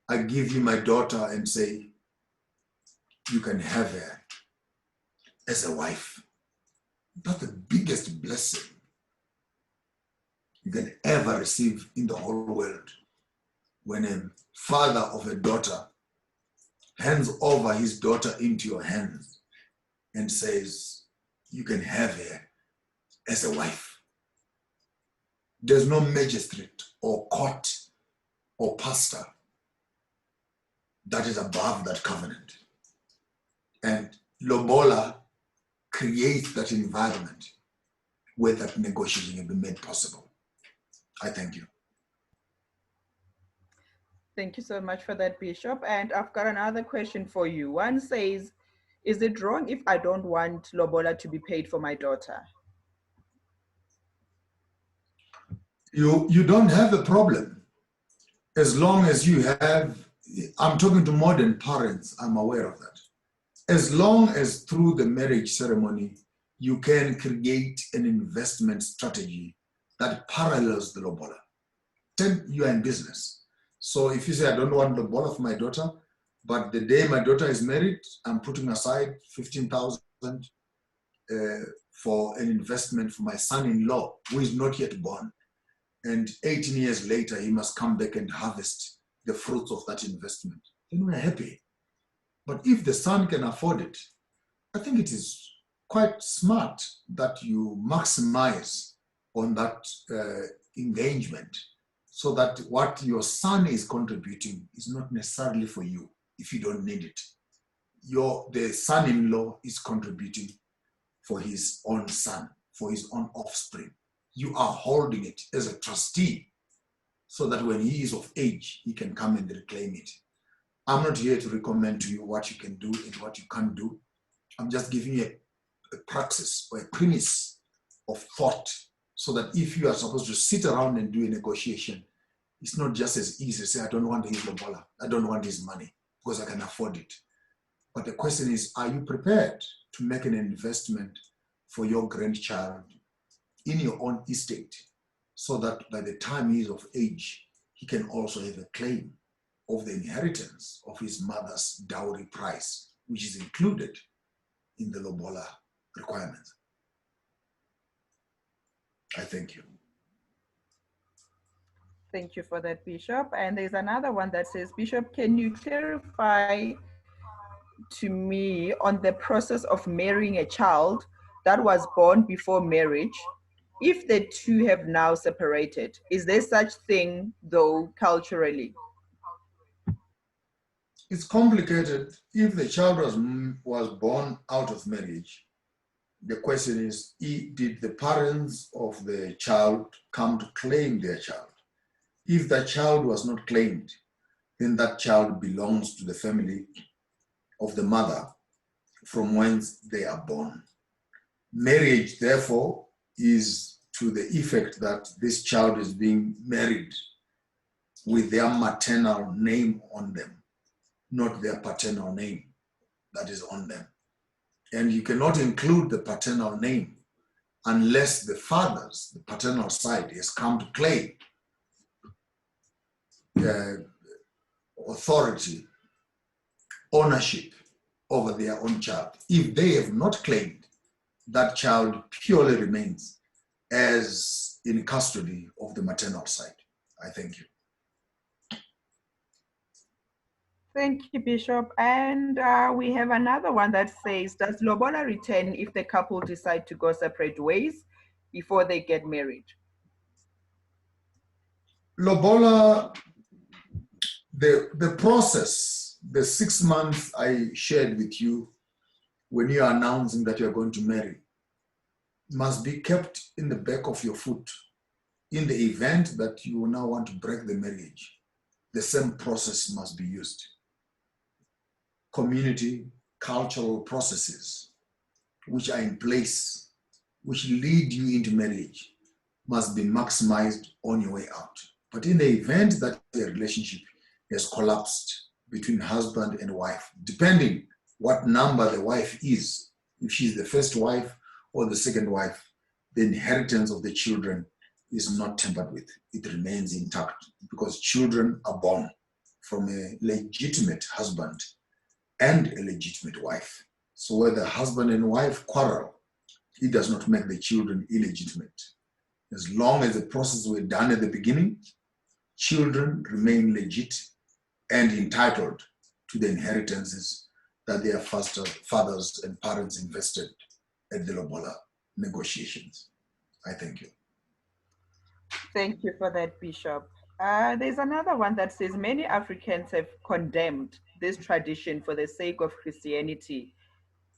I give you my daughter and say, you can have her as a wife. That's the biggest blessing you can ever receive in the whole world. When a father of a daughter hands over his daughter into your hands and says, you can have her as a wife. There's no magistrate or court or pastor that is above that covenant. And Lobola creates that environment where that negotiation can be made possible. I thank you. Thank you so much for that, Bishop. And I've got another question for you. One says, is it wrong if I don't want Lobola to be paid for my daughter? you don't have a problem as long as you have, I'm talking to modern parents, I'm aware of that. As long as through the marriage ceremony, you can create an investment strategy that parallels the Lobola, then you are in business. So if you say, I don't want Lobola for my daughter, but the day my daughter is married, I'm putting aside 15,000 for an investment for my son-in-law, who is not yet born. And 18 years later, he must come back and harvest the fruits of that investment. Then we're happy. But if the son can afford it, I think it is quite smart that you maximize on that engagement so that what your son is contributing is not necessarily for you if you don't need it. The son-in-law is contributing for his own son, for his own offspring. You are holding it as a trustee so that when he is of age, he can come and reclaim it. I'm not here to recommend to you what you can do and what you can't do. I'm just giving you a praxis or a premise of thought so that if you are supposed to sit around and do a negotiation, it's not just as easy to say, I don't want his Lobola, I don't want his money because I can afford it. But the question is, are you prepared to make an investment for your grandchild in your own estate so that by the time he is of age, he can also have a claim of the inheritance of his mother's dowry price, which is included in the Lobola requirements? I thank you. Thank you for that, Bishop. And there's another one that says, Bishop, can you clarify to me on the process of marrying a child that was born before marriage? If the two have now separated, is there such thing though culturally? It's complicated. If the child was born out of marriage, the question is, did the parents of the child come to claim their child? If the child was not claimed, then that child belongs to the family of the mother from whence they are born. Marriage, therefore, is to the effect that this child is being married with their maternal name on them, not their paternal name that is on them. And you cannot include the paternal name unless the father's, the paternal side, has come to claim authority, ownership over their own child. If they have not claimed, that child purely remains as in custody of the maternal side. I thank you. Thank you, Bishop. And we have another one that says, does Lobola return if the couple decide to go separate ways before they get married? Lobola, the process, the 6 months I shared with you when you are announcing that you are going to marry, must be kept in the back of your foot. In the event that you now want to break the marriage, the same process must be used. Community, cultural processes which are in place, which lead you into marriage, must be maximized on your way out. But in the event that the relationship has collapsed between husband and wife, depending what number the wife is, if she's the first wife or the second wife, the inheritance of the children is not tampered with. It remains intact because children are born from a legitimate husband and a legitimate wife. So whether husband and wife quarrel, it does not make the children illegitimate. As long as the process were done at the beginning, children remain legit and entitled to the inheritances that their fathers and parents invested at the Lobola negotiations. I thank you. Thank you for that, Bishop. There's another one that says many Africans have condemned this tradition for the sake of Christianity.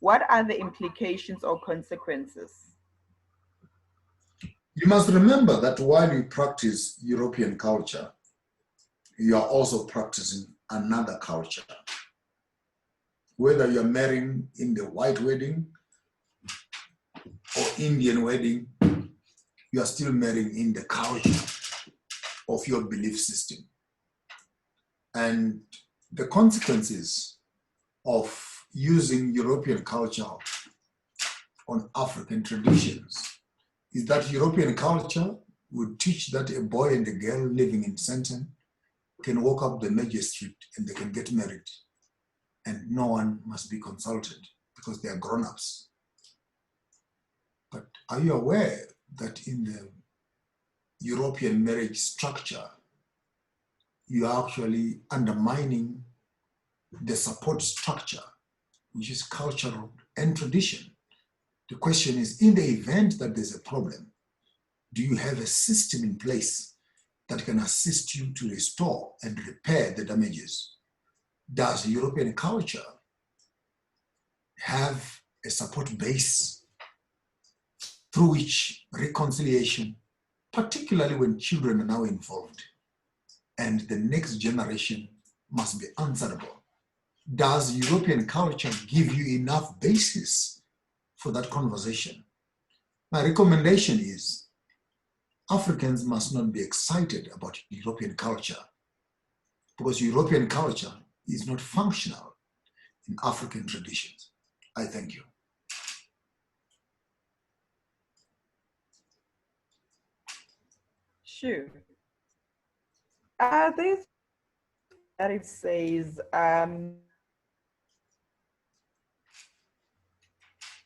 What are the implications or consequences? You must remember that while you practice European culture, you are also practicing another culture. Whether you're marrying in the white wedding or Indian wedding, you are still marrying in the culture of your belief system. And the consequences of using European culture on African traditions is that European culture would teach that a boy and a girl living in Sandton can walk up the major street and they can get married, and no one must be consulted because they are grown-ups. But are you aware that in the European marriage structure, you are actually undermining the support structure, which is cultural and tradition? The question is, in the event that there's a problem, do you have a system in place that can assist you to restore and repair the damages? Does European culture have a support base through which reconciliation, particularly when children are now involved and the next generation must be answerable? Does European culture give you enough basis for that conversation? My recommendation is Africans must not be excited about European culture because European culture is not functional in African traditions. I thank you. Sure. This that it says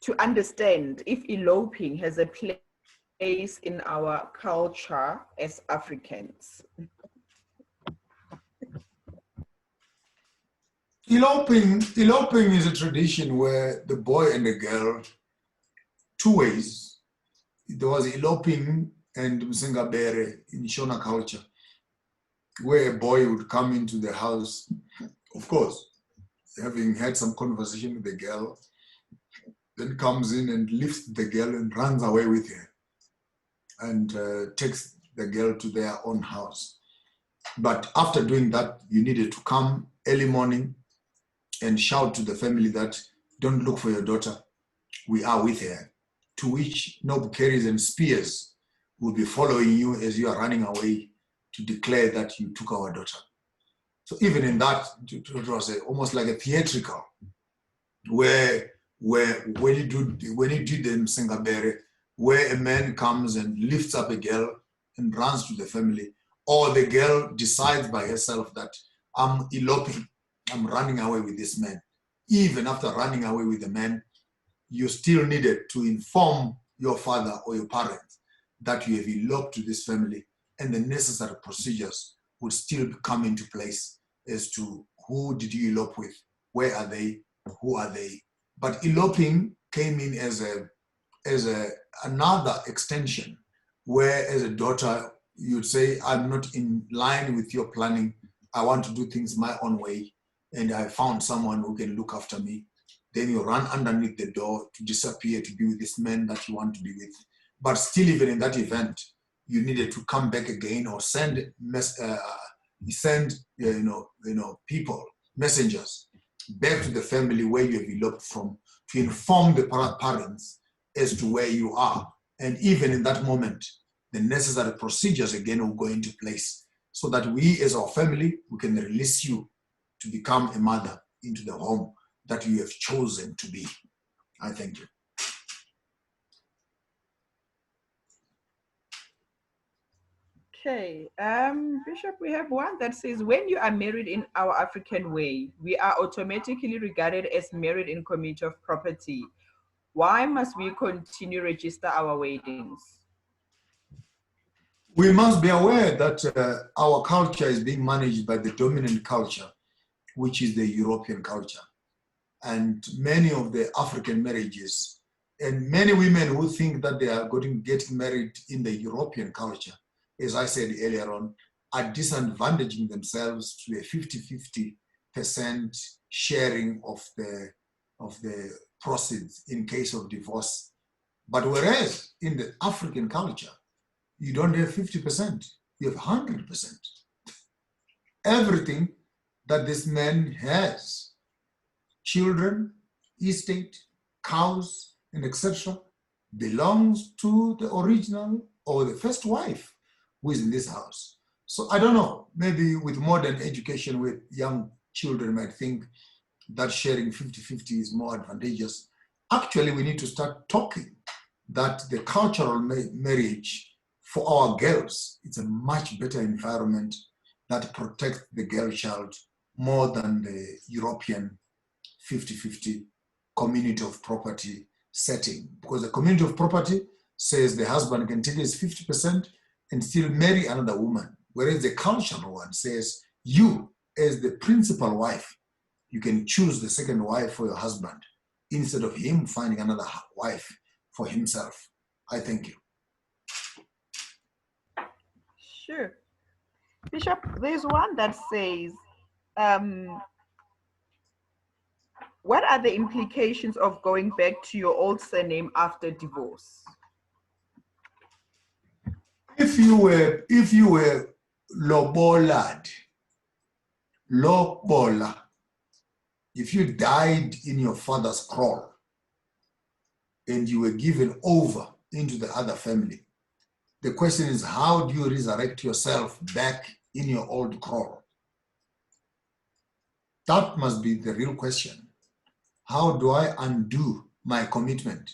to understand if eloping has a place in our culture as Africans. Eloping is a tradition where the boy and the girl, two ways. There was eloping and Msingabere in Shona culture, where a boy would come into the house, of course, having had some conversation with the girl, then comes in and lifts the girl and runs away with her and takes the girl to their own house. But after doing that, you needed to come early morning and shout to the family that, don't look for your daughter, we are with her. To which noble carriers and spears will be following you as you are running away to declare that you took our daughter. So even in that, it was almost like a theatrical, where when you do the Msingabere, where a man comes and lifts up a girl and runs to the family, or the girl decides by herself that I'm eloping, I'm running away with this man. Even after running away with the man, you still needed to inform your father or your parents that you have eloped to this family, and the necessary procedures would still come into place as to who did you elope with, where are they, who are they. But eloping came in as another extension, where as a daughter, you'd say, I'm not in line with your planning. I want to do things my own way. And I found someone who can look after me. Then you run underneath the door to disappear to be with this man that you want to be with. But still, even in that event, you needed to come back again or send people, messengers, back to the family where you have eloped from to inform the parents as to where you are. And even in that moment, the necessary procedures again will go into place so that we as our family, we can release you to become a mother into the home that you have chosen to be. I thank you. Okay, Bishop, we have one that says, when you are married in our African way, we are automatically regarded as married in community of property. Why must we continue register our weddings? We must be aware that our culture is being managed by the dominant culture, which is the European culture. And many of the African marriages, and many women who think that they are going to get married in the European culture, as I said earlier on, are disadvantaging themselves to a 50-50% sharing of the proceeds in case of divorce. But whereas in the African culture, you don't have 50%, you have 100%. Everything that this man has, children, estate, cows, and etc., belongs to the original or the first wife who is in this house. So I don't know, maybe with modern education, with young children might think that sharing 50-50 is more advantageous. Actually, we need to start talking that the cultural marriage for our girls, it's a much better environment that protects the girl child more than the European 50-50 community of property setting. Because the community of property says the husband can take his 50% and still marry another woman. Whereas the cultural one says you, as the principal wife, you can choose the second wife for your husband instead of him finding another wife for himself. I thank you. Sure. Bishop, there's one that says, what are the implications of going back to your old surname after divorce? If you were Lobola, if you died in your father's kraal and you were given over into the other family, the question is, how do you resurrect yourself back in your old kraal? That must be the real question. How do I undo my commitment?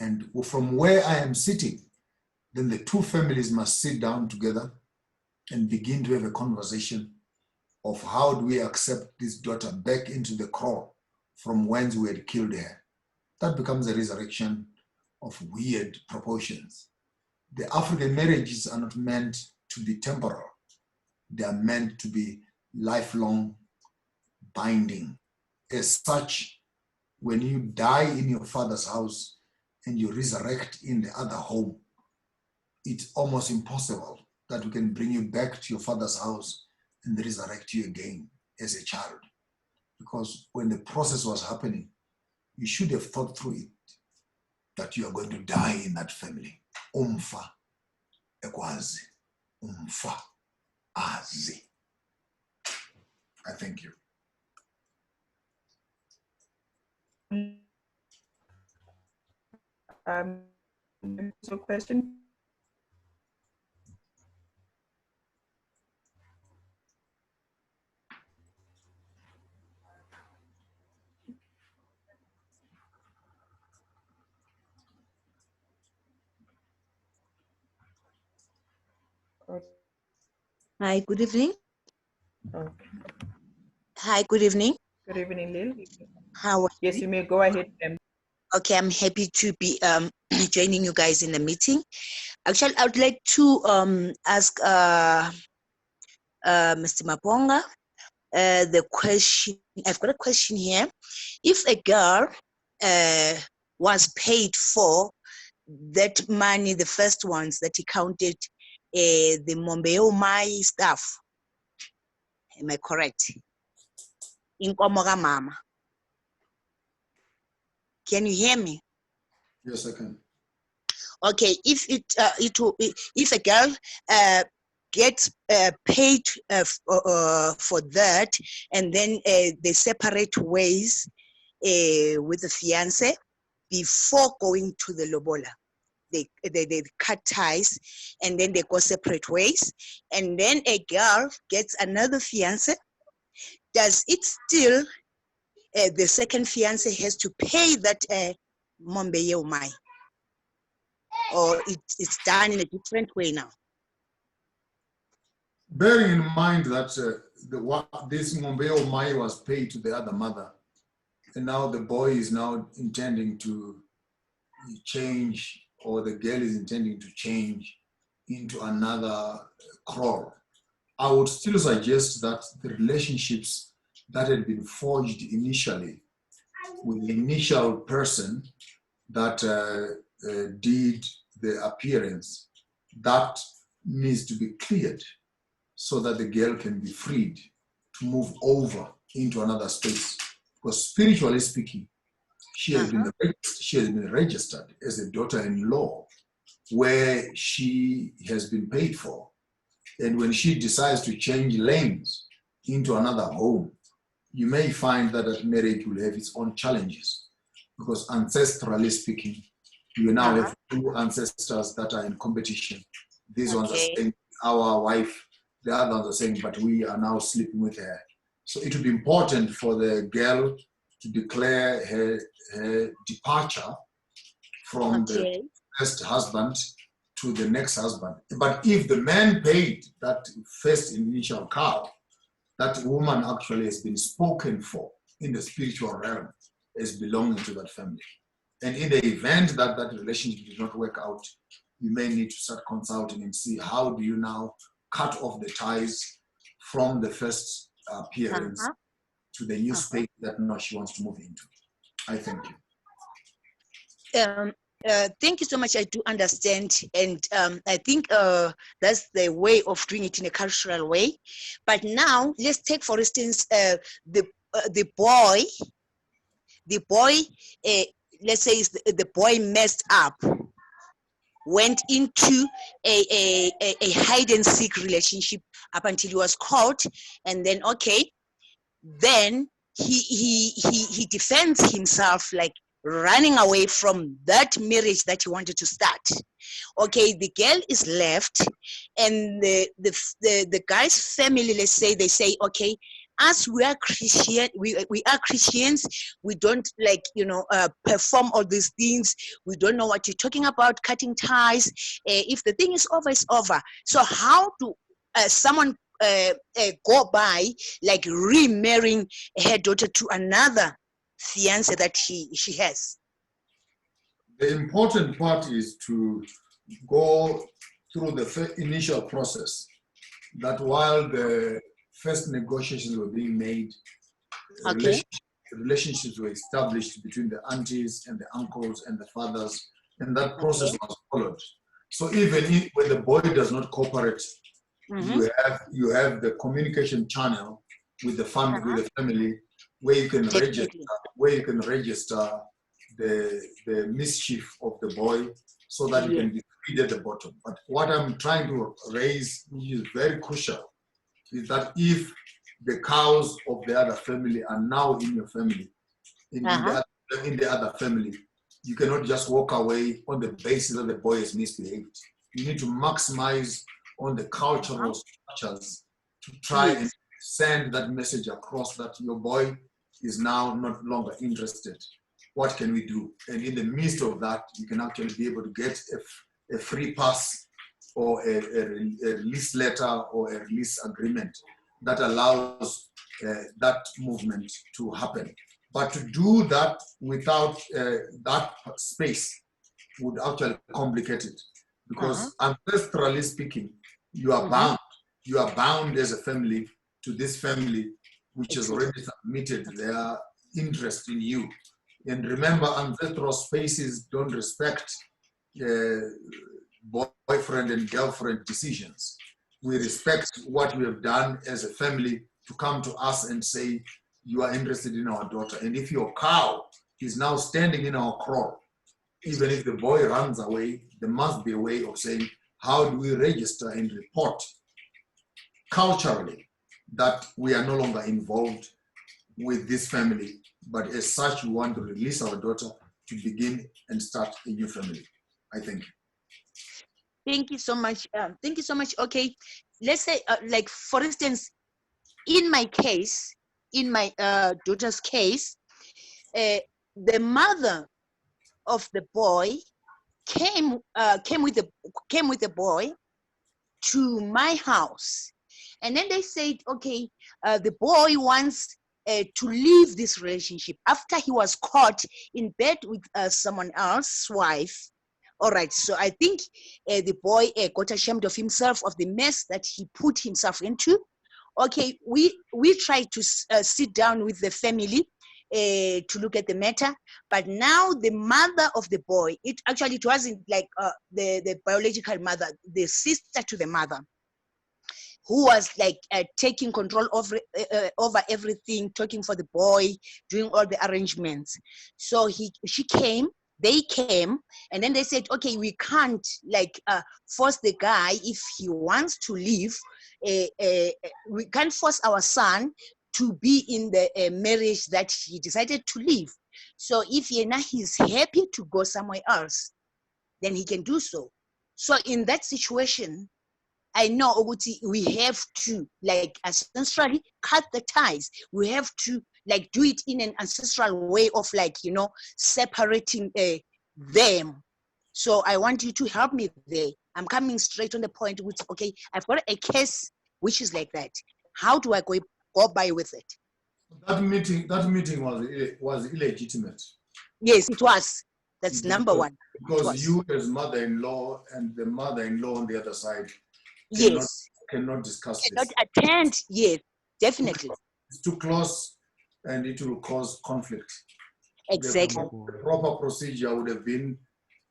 And from where I am sitting, then the two families must sit down together and begin to have a conversation of how do we accept this daughter back into the kraal from whence we had killed her. That becomes a resurrection of weird proportions. The African marriages are not meant to be temporal. They are meant to be lifelong binding. As such, when you die in your father's house and you resurrect in the other home, it's almost impossible that we can bring you back to your father's house and resurrect you again as a child. Because when the process was happening, you should have thought through it, that you are going to die in that family. Umfa ekwazi, umfa azi. I thank you. So question. Hi, good evening. Okay. Hi, good evening. Good evening, Lil. How are Yes, you may go ahead. Okay, I'm happy to be joining you guys in the meeting. Actually, I would like to ask Mr. Maponga the question. I've got a question here. If a girl was paid for that money, the first ones that he counted, the Mombeo Mai stuff, am I correct? In Komoga Mama. Can you hear me? Yes, I can. Okay, if if a girl gets paid for that, and then they separate ways with the fiance before going to the lobola, they cut ties, and then they go separate ways, and then a girl gets another fiance, does it still the second fiance has to pay that mombe yeumai? Or it's done in a different way now? Bearing in mind that this Mombeo Mai was paid to the other mother, and now the boy is now intending to change, or the girl is intending to change into another kraal, I would still suggest that the relationships that had been forged initially with the initial person that did the appearance, that needs to be cleared so that the girl can be freed to move over into another space. Because spiritually speaking, she has been registered as a daughter-in-law where she has been paid for. And when she decides to change lanes into another home, you may find that that marriage will have its own challenges, because ancestrally speaking, you now have two ancestors that are in competition. These ones are saying, our wife the other ones are saying, but we are now sleeping with her. So it would be important for the girl to declare her departure from the first husband to the next husband. But if the man paid that first initial cow, that woman actually has been spoken for in the spiritual realm as belonging to that family. And in the event that that relationship did not work out, you may need to start consulting and see how do you now cut off the ties from the first appearance to the new space that now she wants to move into. I thank you. Thank you so much. I do understand, and I think that's the way of doing it in a cultural way. But now, let's take, for instance, the boy. The boy, let's say, the boy messed up, went into a hide and seek relationship up until he was caught, and then then he defends himself, like running away from that marriage that he wanted to start. Okay, the girl is left, and the guy's family, let's say, they say, okay, as we are Christian, we are Christians, we don't perform all these things. We don't know what you're talking about, cutting ties. If the thing is over, it's over. So how do someone go by like remarrying her daughter to another fiance that she has? The important part is to go through the initial process, that while the first negotiations were being made, relationships were established between the aunties and the uncles and the fathers, and that process was followed. So even when the boy does not cooperate, you have the communication channel with the family, where you can register the mischief of the boy, so that you can be freed at the bottom. But what I'm trying to raise, which is very crucial, is that if the cows of the other family are now in your family, in the other family, you cannot just walk away on the basis that the boy has misbehaved. You need to maximize on the cultural structures to try and send that message across that your boy is now not longer interested. What can we do? And in the midst of that, you can actually be able to get a free pass or a release letter or a release agreement that allows that movement to happen. But to do that without that space would actually complicate it, because ancestrally speaking, you are bound. You are bound as a family to this family, which has already submitted their interest in you. And remember, ancestral spaces don't respect boyfriend and girlfriend decisions. We respect what we have done as a family to come to us and say, you are interested in our daughter. And if your cow is now standing in our kraal, even if the boy runs away, there must be a way of saying, how do we register and report culturally that we are no longer involved with this family, but as such, we want to release our daughter to begin and start a new family. I think. Thank you so much. Thank you so much. Okay, let's say, like, for instance, in my case, in my daughter's case, the mother of the boy came with the boy to my house, and then they said, okay, the boy wants to leave this relationship after he was caught in bed with someone else's wife. All right, so I think the boy got ashamed of himself, of the mess that he put himself into. Okay, we tried to sit down with the family to look at the matter, but now the mother of the boy, it wasn't like the biological mother, the sister to the mother, who was like taking control over everything, talking for the boy, doing all the arrangements. So they came, and then they said, okay, we can't like force the guy if he wants to leave. We can't force our son to be in the marriage that he decided to leave. So if he's happy to go somewhere else, then he can do so. So in that situation, I know ukuthi we have to like ancestrally cut the ties. We have to like do it in an ancestral way of like, you know, separating them. So I want you to help me there. I'm coming straight on the point with, okay, I've got a case which is like that. How do I go by with it? That meeting was illegitimate. Yes, it was. That's number one. Because you as mother-in-law and the mother-in-law on the other side cannot discuss cannot this. attend. Yes, definitely. It's too close and it will cause conflict. Exactly. The proper procedure would have been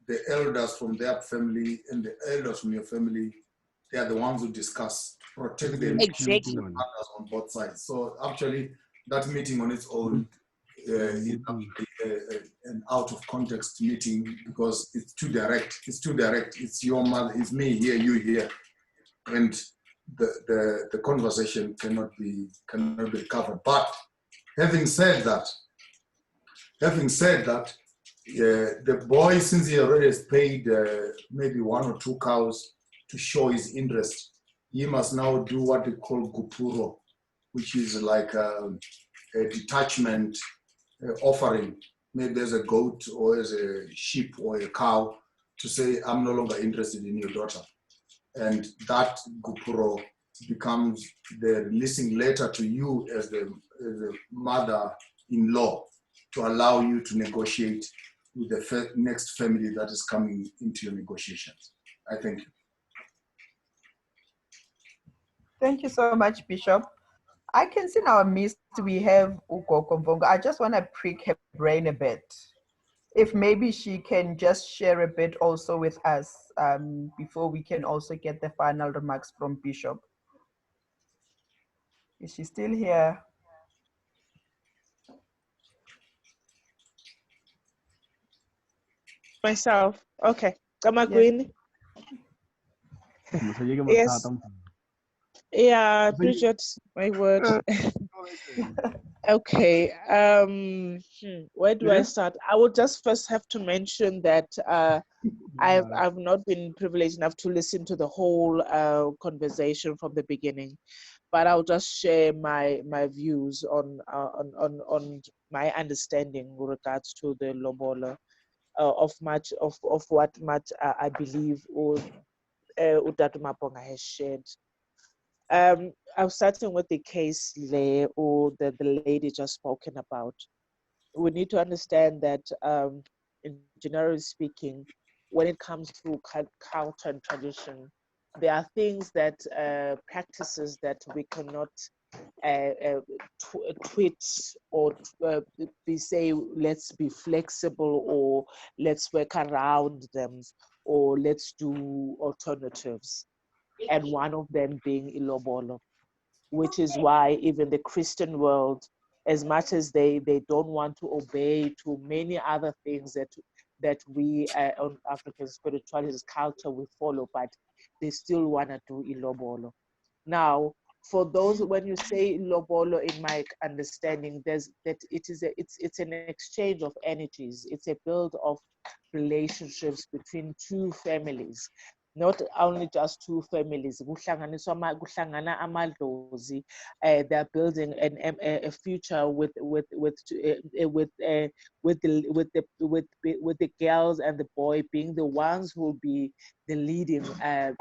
the elders from their family and the elders from your family. They are the ones who discuss, protect them exactly on both sides. So actually, that meeting on its own is an out of context meeting because it's too direct. It's too direct. It's your mother. It's me here. You here, and the conversation cannot be covered. But having said that, the boy, since he already has paid maybe 1 or 2 cows to show his interest, he must now do what they call gupuro, which is like a detachment offering. Maybe there's a goat or as a sheep or a cow to say, I'm no longer interested in your daughter. And that gupuro becomes the releasing letter to you as the mother-in-law to allow you to negotiate with the next family that is coming into your negotiations. I thank you. Thank you so much, Bishop. I can see in our midst we have Ugogo Mvongo. I just want to prick her brain a bit. If maybe she can just share a bit also with us before we can also get the final remarks from Bishop. Is she still here? Myself. Okay. Green. Yes. Yeah, Bridget, my word. Okay. Where do I start? I would just first have to mention that I've not been privileged enough to listen to the whole conversation from the beginning, but I'll just share my views on my understanding with regards to the Lobola of what much I believe Utatu Maponga has shared. I'm starting with the case there, or the lady just spoken about. We need to understand that, in generally speaking, when it comes to culture and tradition, there are things that practices that we cannot tweet or we say let's be flexible or let's work around them or let's do alternatives, and one of them being Ilobolo, which is why even the Christian world, as much as they don't want to obey to many other things that we on African spirituality culture we follow, but they still want to do Ilobolo. Now, for those, when you say Lobolo, in my understanding, it's an exchange of energies. It's a build of relationships between two families, not only just two families. They're building a future with the girls and the boy being the ones who will be the leading, I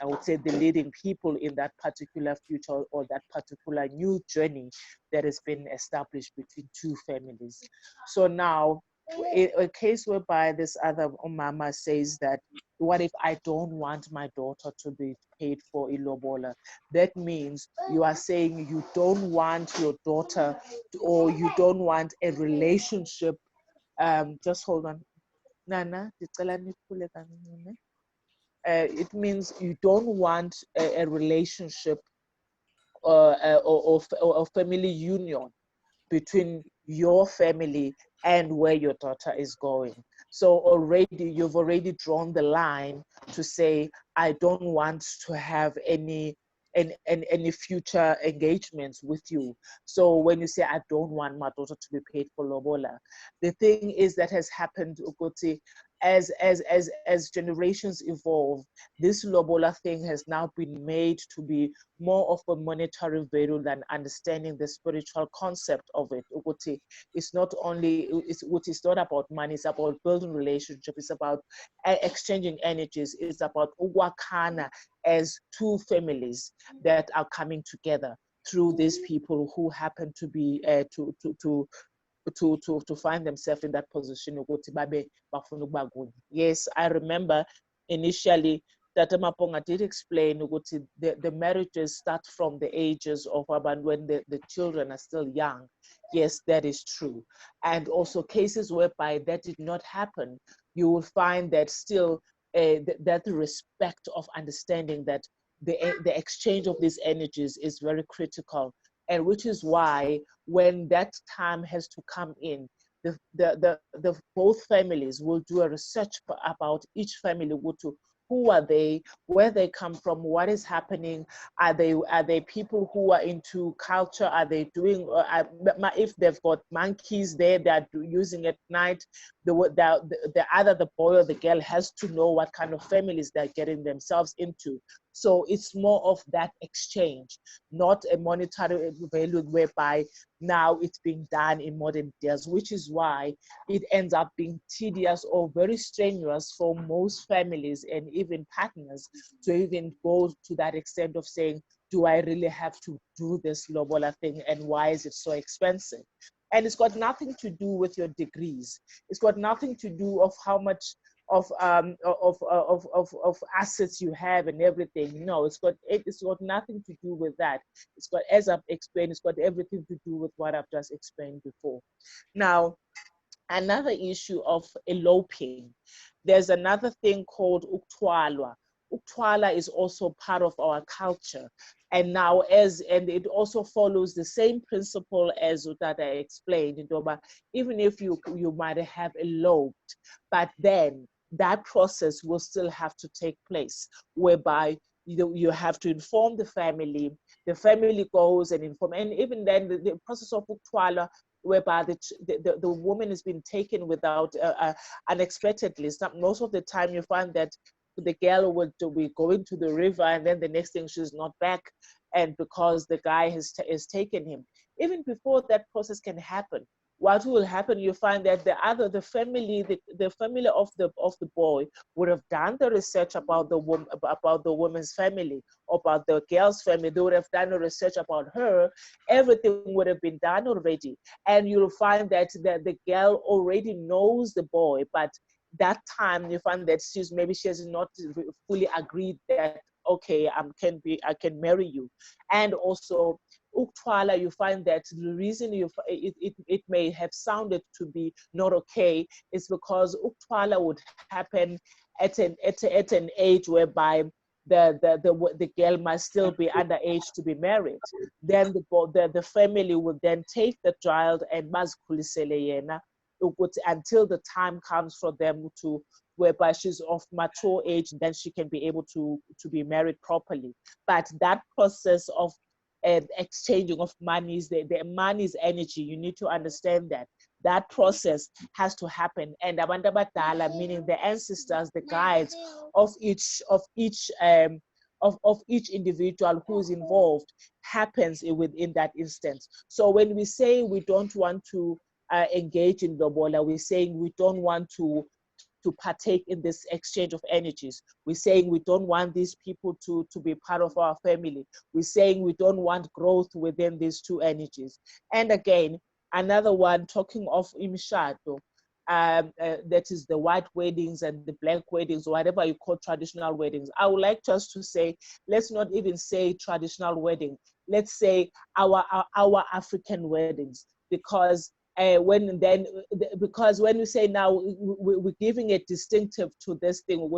would say the leading people in that particular future or that particular new journey that has been established between two families. So now, a case whereby this other mama says that, what if I don't want my daughter to be paid for Ilobola? That means you are saying you don't want your daughter or you don't want a relationship. Just hold on. Nana, it means you don't want a relationship or family union between your family and where your daughter is going. So you've already drawn the line to say, I don't want to have any future engagements with you. So when you say, I don't want my daughter to be paid for Lobola, the thing is that has happened, Ukoti, as generations evolve, this Lobola thing has now been made to be more of a monetary value than understanding the spiritual concept of it. It's not only, it's not about money, it's about building relationships, it's about exchanging energies, it's about uwakana as two families that are coming together through these people who happen to be to find themselves in that position. Yes, I remember initially that Maponga did explain the marriages start from the ages of when the children are still young. Yes, that is true. And also cases whereby that did not happen, you will find that still that respect of understanding that the exchange of these energies is very critical. And which is why when that time has to come in, the both families will do a research about each family. Who are they, where they come from, what is happening, are they people who are into culture, are they doing, if they've got monkeys there they're using at night, either the boy or the girl has to know what kind of families they're getting themselves into. So it's more of that exchange, not a monetary value whereby now it's being done in modern days, which is why it ends up being tedious or very strenuous for most families and even partners to even go to that extent of saying, do I really have to do this Lobola thing, and why is it so expensive? And it's got nothing to do with your degrees. It's got nothing to do of how much of assets you have and everything. No, it's got nothing to do with that. It's got, as I've explained, it's got everything to do with what I've just explained before. Now, another issue of eloping, there's another thing called uktwala. Uktwala is also part of our culture. And now and it also follows the same principle as that I explained, even if you might have eloped, but then that process will still have to take place, whereby you have to inform the family goes and inform, and even then the process of uktwala, whereby the woman has been taken without unexpectedly. Most of the time you find that the girl would be going to the river, and then the next thing she's not back, and because the guy has taken him. Even before that process can happen, what will happen, you find that the family of the boy would have done the research about the woman's family, about the girl's family. They would have done the research about her. Everything would have been done already, and you'll find that the girl already knows the boy, but that time you find that she has not fully agreed that, okay, I can marry you. And also uktwala, you find that the reason it may have sounded to be not okay is because uktwala would happen at an age whereby the girl must still be underage to be married. Then the family would then take the child and bazikhulisele yena until the time comes for them to, whereby she's of mature age, then she can be able to be married properly. But that process of exchanging of monies, the money is energy. You need to understand that process has to happen. And abantu abadala, meaning the ancestors, the guides of each individual who's involved, happens within that instance. So when we say we don't want to engage in Lobola, we're saying we don't want to partake in this exchange of energies. We're saying we don't want these people to be part of our family. We're saying we don't want growth within these two energies. And again, another one, talking of imshado, that is the white weddings and the black weddings, or whatever you call traditional weddings. I would like just to say, let's not even say traditional wedding. Let's say our African weddings, because because when we say now we're giving a distinctive to this thing,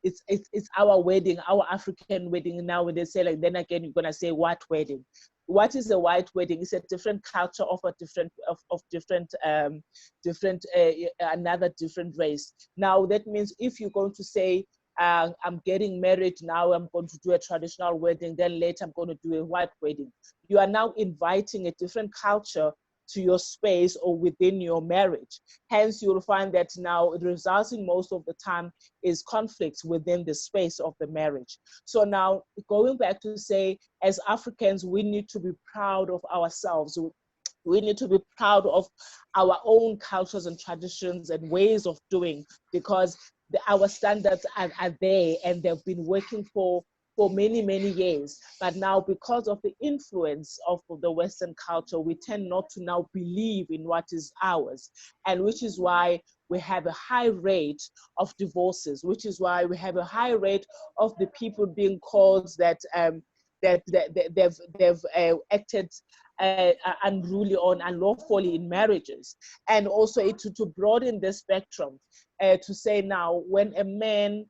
it's our wedding, our African wedding. Now when they say, like, then again you're gonna say white wedding. What is a white wedding? It's a different culture of a different another different race. Now that means if you're going to say, I'm getting married now, I'm going to do a traditional wedding, then later I'm going to do a white wedding, you are now inviting a different culture to your space or within your marriage. Hence, you'll find that now it results in most of the time is conflicts within the space of the marriage. So now going back to say, as Africans, we need to be proud of ourselves. We need to be proud of our own cultures and traditions and ways of doing, because our standards are there and they've been working for many, many years. But now, because of the influence of the Western culture, we tend not to now believe in what is ours, and which is why we have a high rate of divorces, which is why we have a high rate of the people being called that they've acted unruly or unlawfully in marriages. And also to broaden the spectrum, to say now, when a man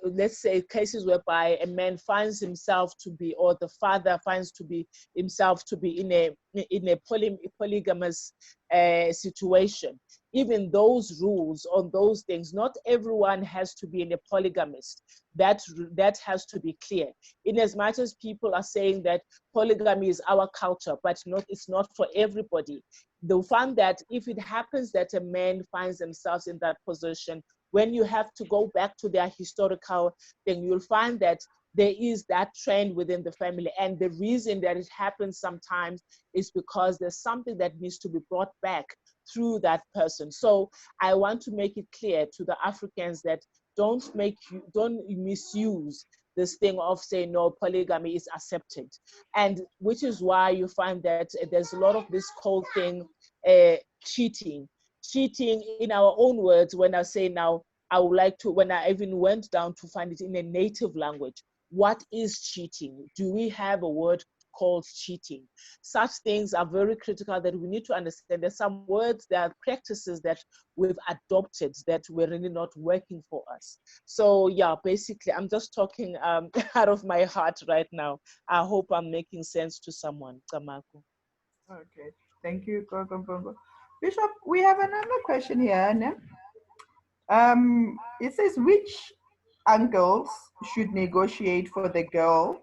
let's say cases whereby a man finds himself to be, or the father finds himself to be in a polygamous situation, even those rules on those things, not everyone has to be in a polygamist. That has to be clear. In as much as people are saying that polygamy is our culture, but it's not for everybody. They'll find that if it happens that a man finds themselves in that position, when you have to go back to their historical thing, you'll find that there is that trend within the family. And the reason that it happens sometimes is because there's something that needs to be brought back through that person. So I want to make it clear to the Africans that don't misuse this thing of saying, no, polygamy is accepted. And which is why you find that there's a lot of this cold thing, cheating in our own words. When I say now, I would like to, when I even went down to find it in a native language, what is cheating? Do we have a word called cheating? Such things are very critical that we need to understand. There's some words, there are practices that we've adopted that were really not working for us. So yeah, basically, I'm just talking out of my heart right now. I hope I'm making sense to someone. Kamaku. Okay, thank you, Kokombongo. Bishop, we have another question here. Ne? It says, which uncles should negotiate for the girl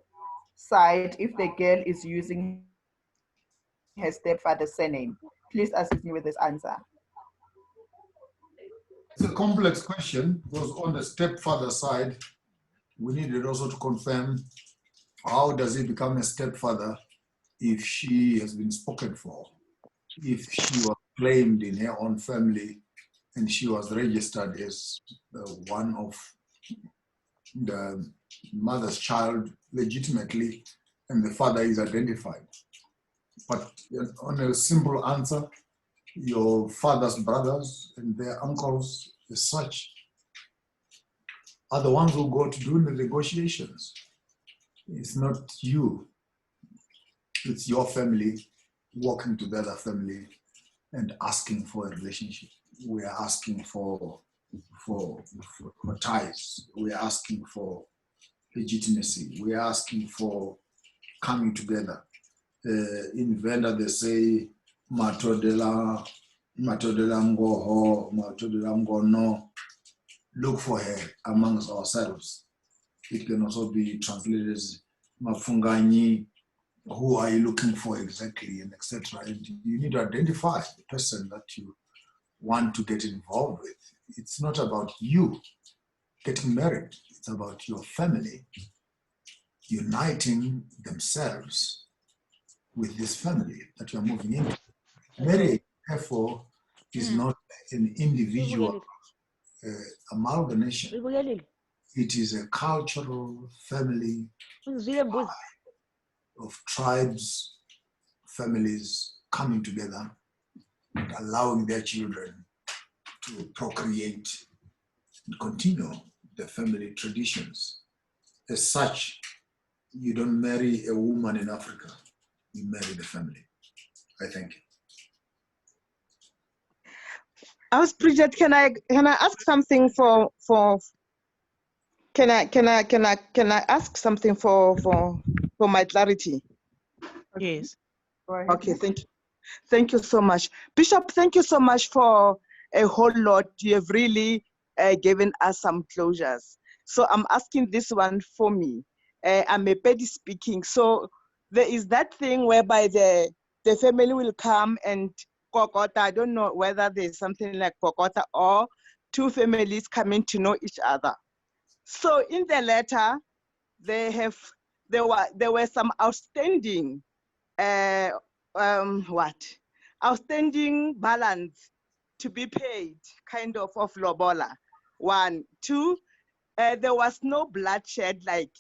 side if the girl is using her stepfather's surname? Please assist me with this answer. It's a complex question, because on the stepfather side, we needed also to confirm how does he become a stepfather if she has been spoken for, if she was claimed in her own family and she was registered as one of the mother's child legitimately, and the father is identified. But on a simple answer, your father's brothers and their uncles as such are the ones who go to do the negotiations. It's not you. It's your family working together, family, and asking for a relationship. We are asking for ties. We are asking for legitimacy. We are asking for coming together. In Venda, they say, Matodela Ngoho, Matodela Ngono. Look for her amongst ourselves. It can also be translated as Mafunganyi. Who are you looking for exactly, and etc. And you need to identify the person that you want to get involved with. It's not about you getting married. It's about your family uniting themselves with this family that you're moving into. Marriage, therefore, is not an individual amalgamation. It is a cultural family of tribes, families coming together and allowing their children to procreate and continue the family traditions. As such, you don't marry a woman in Africa, you marry the family. I thank you. Bridget, can I ask something can I ask something for my clarity? Yes. Okay, thank you so much. Bishop, thank you so much for a whole lot. You have really given us some closures. So I'm asking this one for me. I'm a Pedi speaking. So there is that thing whereby the family will come and kokota. I don't know whether there's something like kokota or two families coming to know each other. So in the letter, there were some outstanding outstanding balance to be paid, kind of lobola. 1, 2, there was no bloodshed, like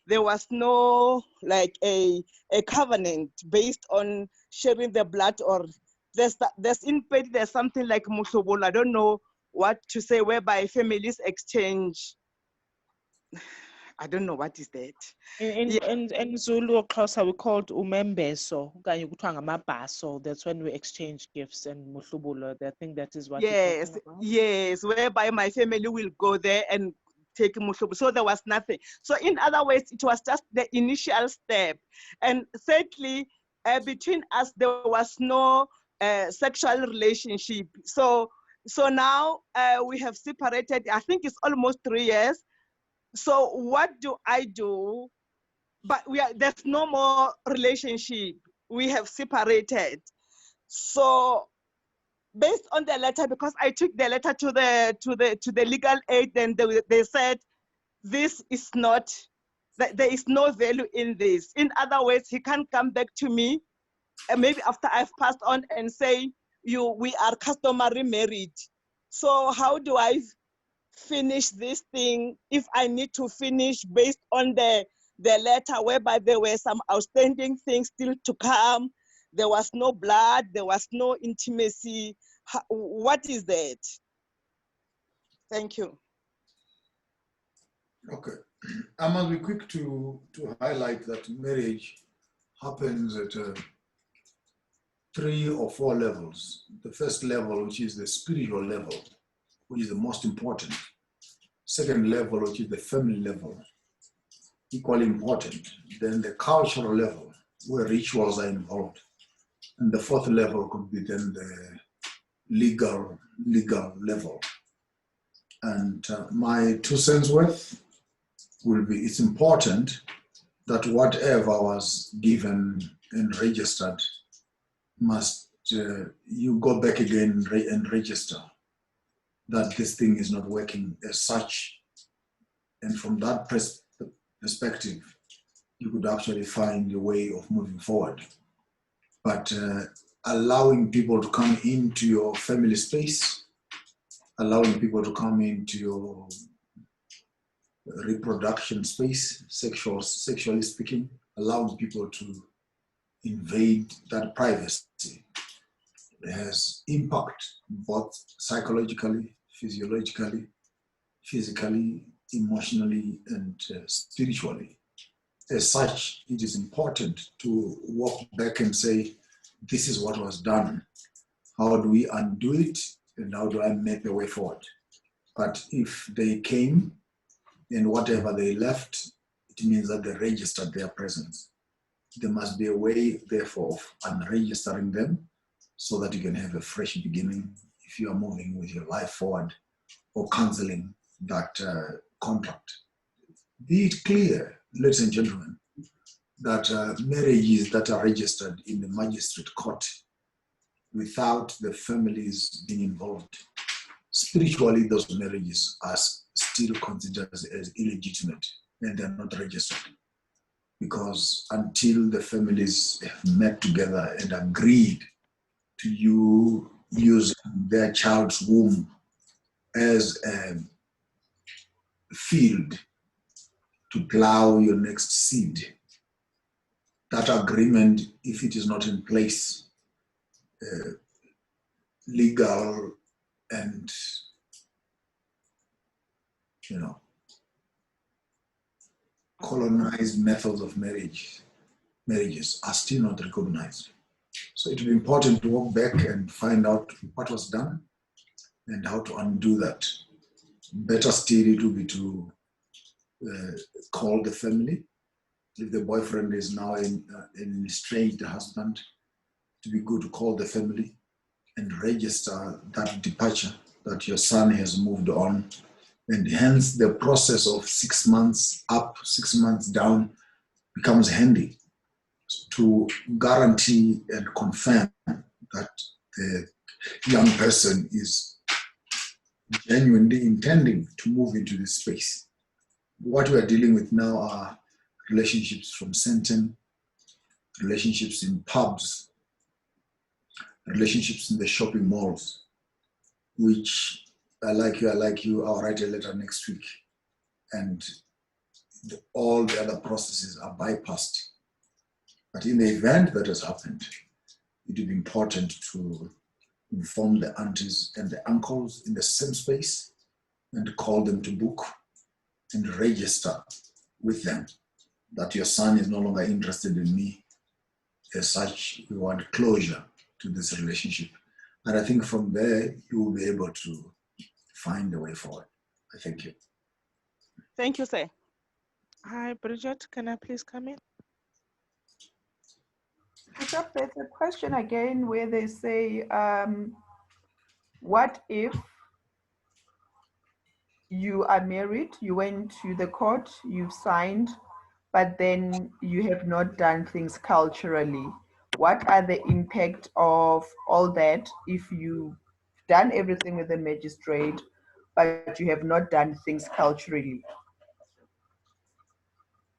there was no like a covenant based on sharing the blood, or there's in fact there's something like musobola. I don't know what to say, whereby families exchange. I don't know what is that. In Zulu or Xhosa, we called umembeso, okanye kuthiwa ngamabhaso. That's when we exchange gifts, and muhlubula. I think that is what you're talking about. Yes, whereby my family will go there and take muhlubu. So there was nothing. So in other words, it was just the initial step. And thirdly, between us, there was no sexual relationship. So now we have separated. I think it's almost 3 years. So what do I do? But there's no more relationship. We have separated. So based on the letter, because I took the letter to the legal aid, and they said this is not, that there is no value in this. In other words, he can't come back to me, and maybe after I've passed on, and say, we are customary married. So how do I finish this thing if I need to finish based on the letter, whereby there were some outstanding things still to come? There was no blood, there was no intimacy. What is that? Thank you. Okay, I must be quick to highlight that marriage happens at 3 or 4 levels. The first level, which is the spiritual level, which is the most important. Second level, which is the family level, equally important. Then the cultural level, where rituals are involved. And the fourth level could be then the legal level. And my 2 cents worth will be, it's important that whatever was given and registered must, you go back again and register that this thing is not working as such. And from that perspective, you could actually find a way of moving forward. But allowing people to come into your family space, allowing people to come into your reproduction space, sexually speaking, allowing people to invade that privacy has impact both psychologically, physiologically, physically, emotionally, and spiritually. As such, it is important to walk back and say, this is what was done. How do we undo it? And how do I map a way forward? But if they came and whatever they left, it means that they registered their presence. There must be a way, therefore, of unregistering them so that you can have a fresh beginning if you are moving with your life forward or canceling that contract. Be it clear, ladies and gentlemen, that marriages that are registered in the magistrate court without the families being involved, spiritually those marriages are still considered as illegitimate and they're not registered. Because until the families have met together and agreed to you use their child's womb as a field to plow your next seed, that agreement, if it is not in place, legal and, colonized methods of marriages are still not recognized. So it will be important to walk back and find out what was done and how to undo that. Better still, it will be to call the family. If the boyfriend is now an estranged husband, to be good to call the family and register that departure, that your son has moved on. And hence the process of 6 months up, 6 months down becomes handy. to guarantee and confirm that the young person is genuinely intending to move into this space. What we are dealing with now are relationships from Sandton, relationships in pubs, relationships in the shopping malls, which I like you, I'll write a letter next week. And all the other processes are bypassed. But in the event that has happened, it would be important to inform the aunties and the uncles in the same space and call them to book and register with them that your son is no longer interested in me. As such, we want closure to this relationship. And I think from there, you will be able to find a way forward. I thank you. Thank you, sir. Hi, Bridget, can I please come in? There's a question again where they say, what if you are married, you went to the court, you've signed, but then you have not done things culturally? What are the impact of all that if you've done everything with the magistrate, but you have not done things culturally?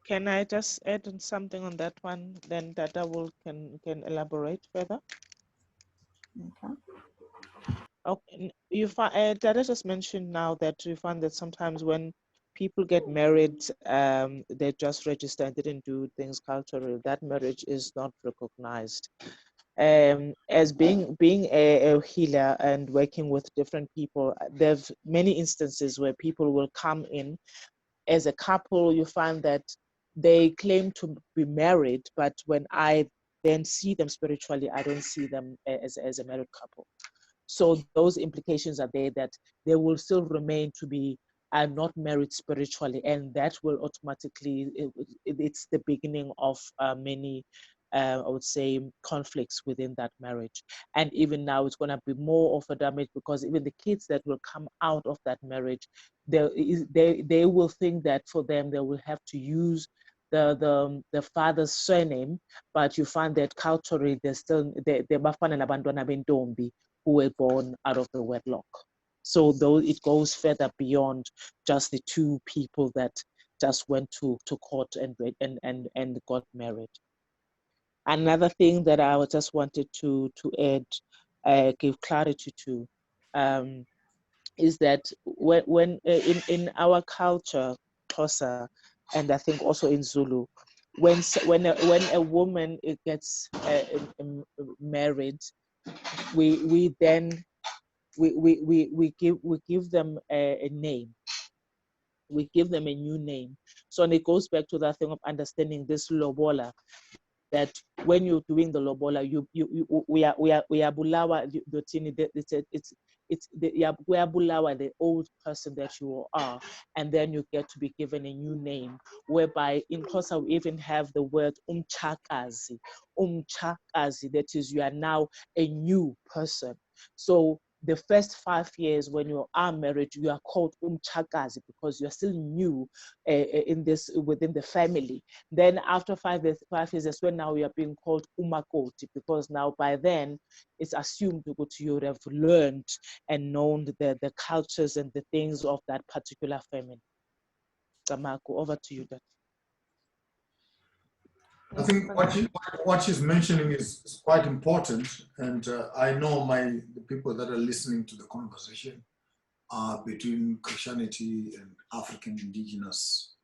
Can I just add on something on that one? Then Dada can elaborate further. Okay. Okay, Dada just mentioned now that you find that sometimes when people get married, they just register and didn't do things culturally. That marriage is not recognized. As being a healer and working with different people, there's many instances where people will come in as a couple. You find that they claim to be married, but when I then see them spiritually, I don't see them as a married couple. So those implications are there that they will still remain to be not married spiritually, and that will automatically, it's the beginning of many, I would say, conflicts within that marriage. And even now it's going to be more of a damage, because even the kids that will come out of that marriage, they will think that for them, they will have to use the father's surname, but you find that culturally they're still they bafana nabantwana bentombi who were born out of the wedlock. So though it goes further beyond just the two people that just went to court and got married. Another thing that I just wanted to add, give clarity to, is that when in our culture, Xhosa, and I think also in Zulu, when a woman gets married, we then give them a name. We give them a new name. So, and it goes back to that thing of understanding this Lobola, that when you're doing the Lobola, we are bulawa, we are bulawa, the old person that you are, and then you get to be given a new name, whereby in Xhosa we even have the word umchakazi, that is, you are now a new person. So the first 5 years when you are married, you are called umchakazi because you are still new within the family. Then after 5 years, that's when now you are being called umakoti, because now by then it's assumed that you would have learned and known the cultures and the things of that particular family. Tamako, over to you, Dad. I think what she's mentioning is quite important, and I know the people that are listening to the conversation are between Christianity and African indigenous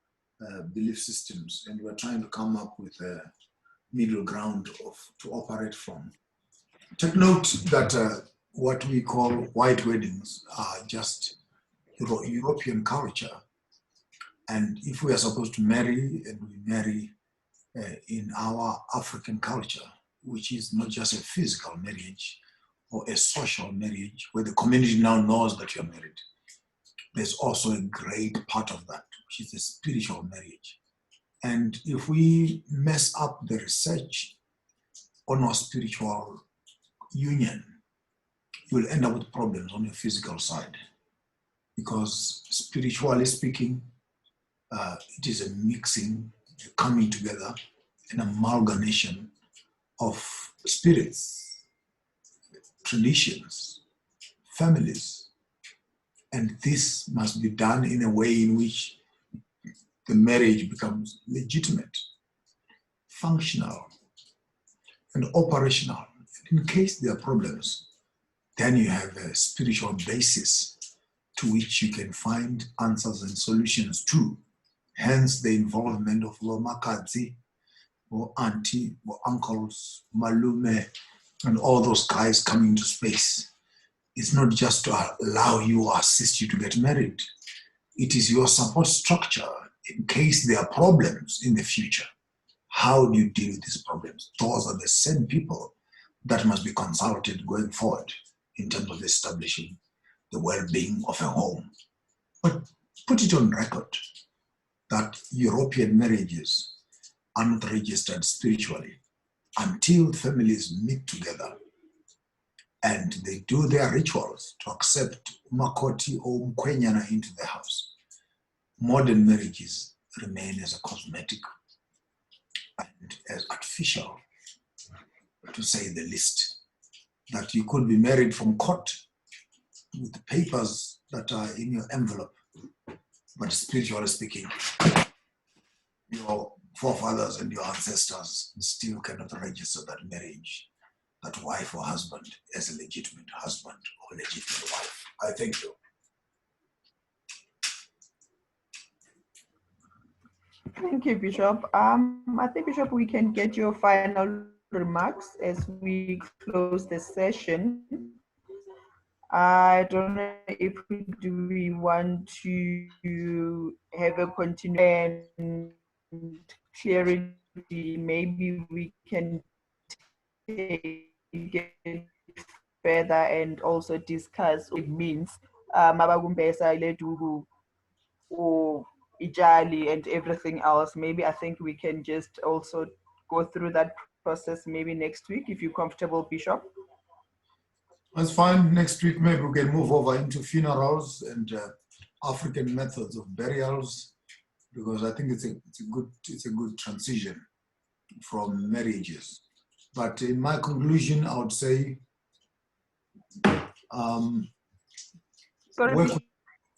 belief systems, and we're trying to come up with a middle ground to operate from. Take note that what we call white weddings are just European culture, and if we are supposed to marry, and we marry in our African culture, which is not just a physical marriage or a social marriage where the community now knows that you're married. There's also a great part of that, which is a spiritual marriage. And if we mess up the research on our spiritual union, you'll end up with problems on your physical side. Because spiritually speaking, it is a mixing, a coming together, an amalgamation of spirits, traditions, families, and this must be done in a way in which the marriage becomes legitimate, functional, and operational. In case there are problems, then you have a spiritual basis to which you can find answers and solutions to. Hence the involvement of Lomakadzi, or auntie, or uncles, malume, and all those guys coming into space. It's not just to allow you or assist you to get married. It is your support structure in case there are problems in the future. How do you deal with these problems? Those are the same people that must be consulted going forward in terms of establishing the well-being of a home. But put it on record that European marriages are not registered spiritually until families meet together and they do their rituals to accept Makoti or Mkwenyana into the house. Modern marriages remain as a cosmetic and as artificial, to say the least. That you could be married from court with the papers that are in your envelope, but spiritually speaking, your forefathers and your ancestors still cannot register that marriage, that wife or husband as a legitimate husband or legitimate wife. I thank you. Thank you, Bishop. I think, Bishop, we can get your final remarks as we close the session. I don't know if we want to have a continuation and clarity. Maybe we can take it further and also discuss what it means. Or Ijali and everything else. Maybe I think we can just also go through that process maybe next week if you're comfortable, Bishop. That's fine. Next week, maybe we can move over into funerals and African methods of burials, because I think it's a good transition from marriages. But in my conclusion, I would say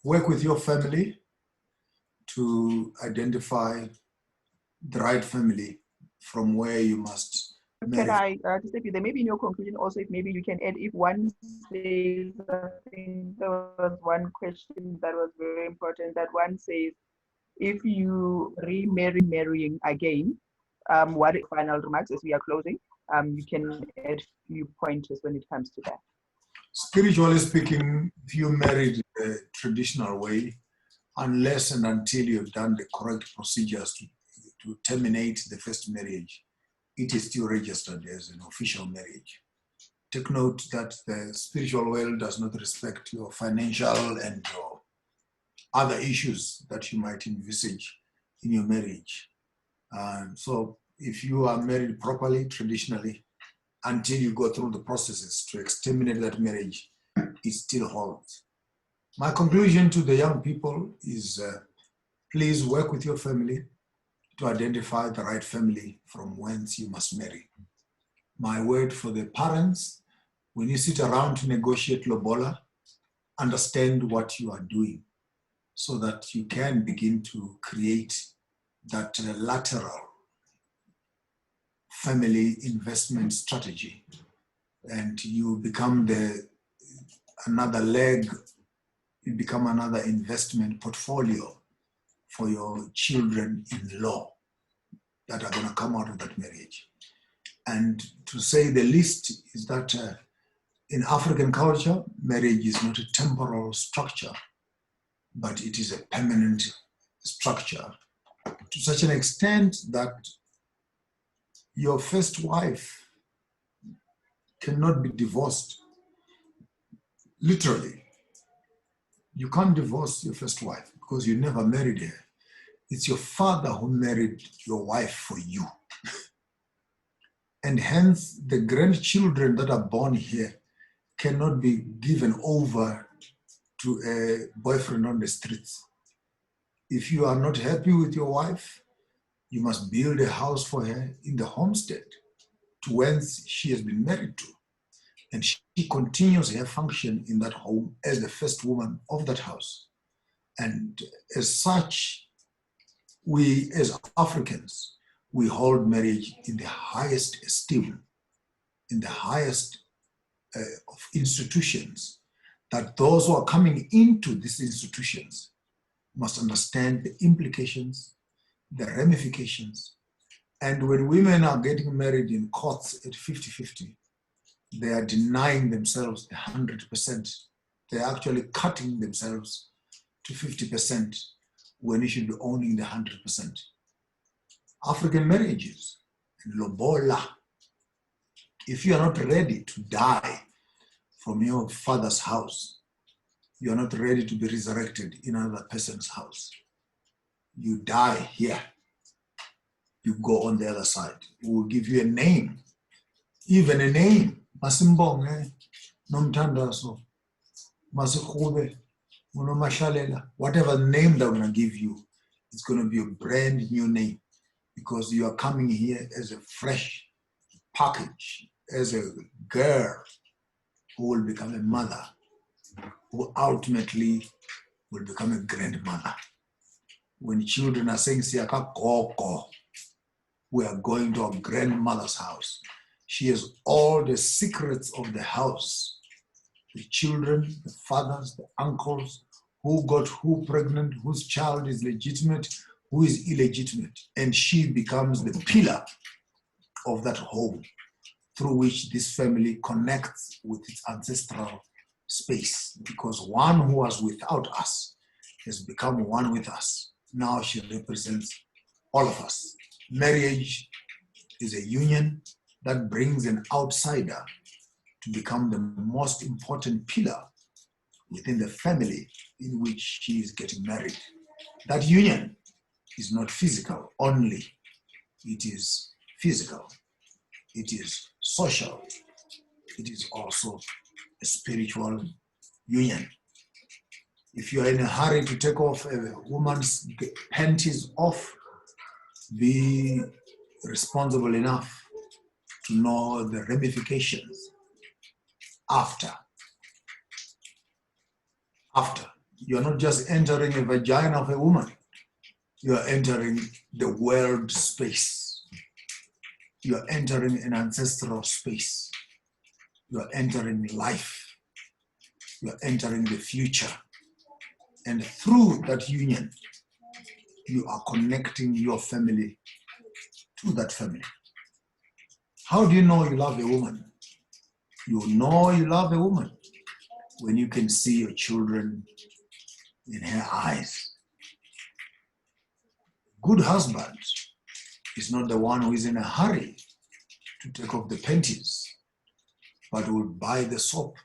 work with your family to identify the right family from where you must marry. Can I just take you there? Maybe in your conclusion also, if maybe you can add, if one says, I think there was one question that was very important, that one says, if you marrying again, what are final remarks as we are closing? You can add a few pointers when it comes to that. Spiritually speaking, if you married the traditional way, unless and until you've done the correct procedures to terminate the first marriage, it is still registered as an official marriage. Take note that the spiritual world does not respect your financial and your other issues that you might envisage in your marriage. So if you are married properly, traditionally, until you go through the processes to exterminate that marriage, it still holds. My conclusion to the young people is please work with your family to identify the right family from whence you must marry. My word for the parents, when you sit around to negotiate Lobola, understand what you are doing so that you can begin to create that lateral family investment strategy, and you become another leg, you become another investment portfolio for your children-in-law that are going to come out of that marriage. And to say the least is that in African culture, marriage is not a temporal structure, but it is a permanent structure to such an extent that your first wife cannot be divorced. Literally, you can't divorce your first wife because you never married her. It's your father who married your wife for you. And hence, the grandchildren that are born here cannot be given over to a boyfriend on the streets. If you are not happy with your wife, You must build a house for her in the homestead to whence she has been married to. And she continues her function in that home as the first woman of that house. And as such, we as Africans, we hold marriage in the highest esteem, in the highest of institutions, that those who are coming into these institutions must understand the implications, the ramifications. And when women are getting married in courts at 50-50, they are denying themselves 100%. They're actually cutting themselves to 50% when you should be owning the 100%. African marriages, Lobola, if you are not ready to die from your father's house, you are not ready to be resurrected in another person's house. You die here. You go on the other side. We will give you a name, even a name. Masimbonge, Nomtandaso, Masikube, Monomashalela, whatever name they're going to give you, it's going to be a brand new name because you are coming here as a fresh package, as a girl who will become a mother, who ultimately will become a grandmother. When children are saying, Siaka Koko, we are going to our grandmother's house. She has all the secrets of the house. The children, the fathers, the uncles, who got who pregnant, whose child is legitimate, who is illegitimate. And she becomes the pillar of that home through which this family connects with its ancestral space. Because one who was without us has become one with us. Now she represents all of us. Marriage is a union that brings an outsider to become the most important pillar within the family in which she is getting married. That union is not physical only. It is physical. It is social. It is also a spiritual union. If you are in a hurry to take off a woman's panties off, be responsible enough to know the ramifications after. You're not just entering a vagina of a woman, you're entering the world space. You're entering an ancestral space. You're entering life. You're entering the future. And through that union, you are connecting your family to that family. How do you know you love a woman? You know you love a woman when you can see your children in her eyes. Good husband is not the one who is in a hurry to take off the panties, but will buy the soap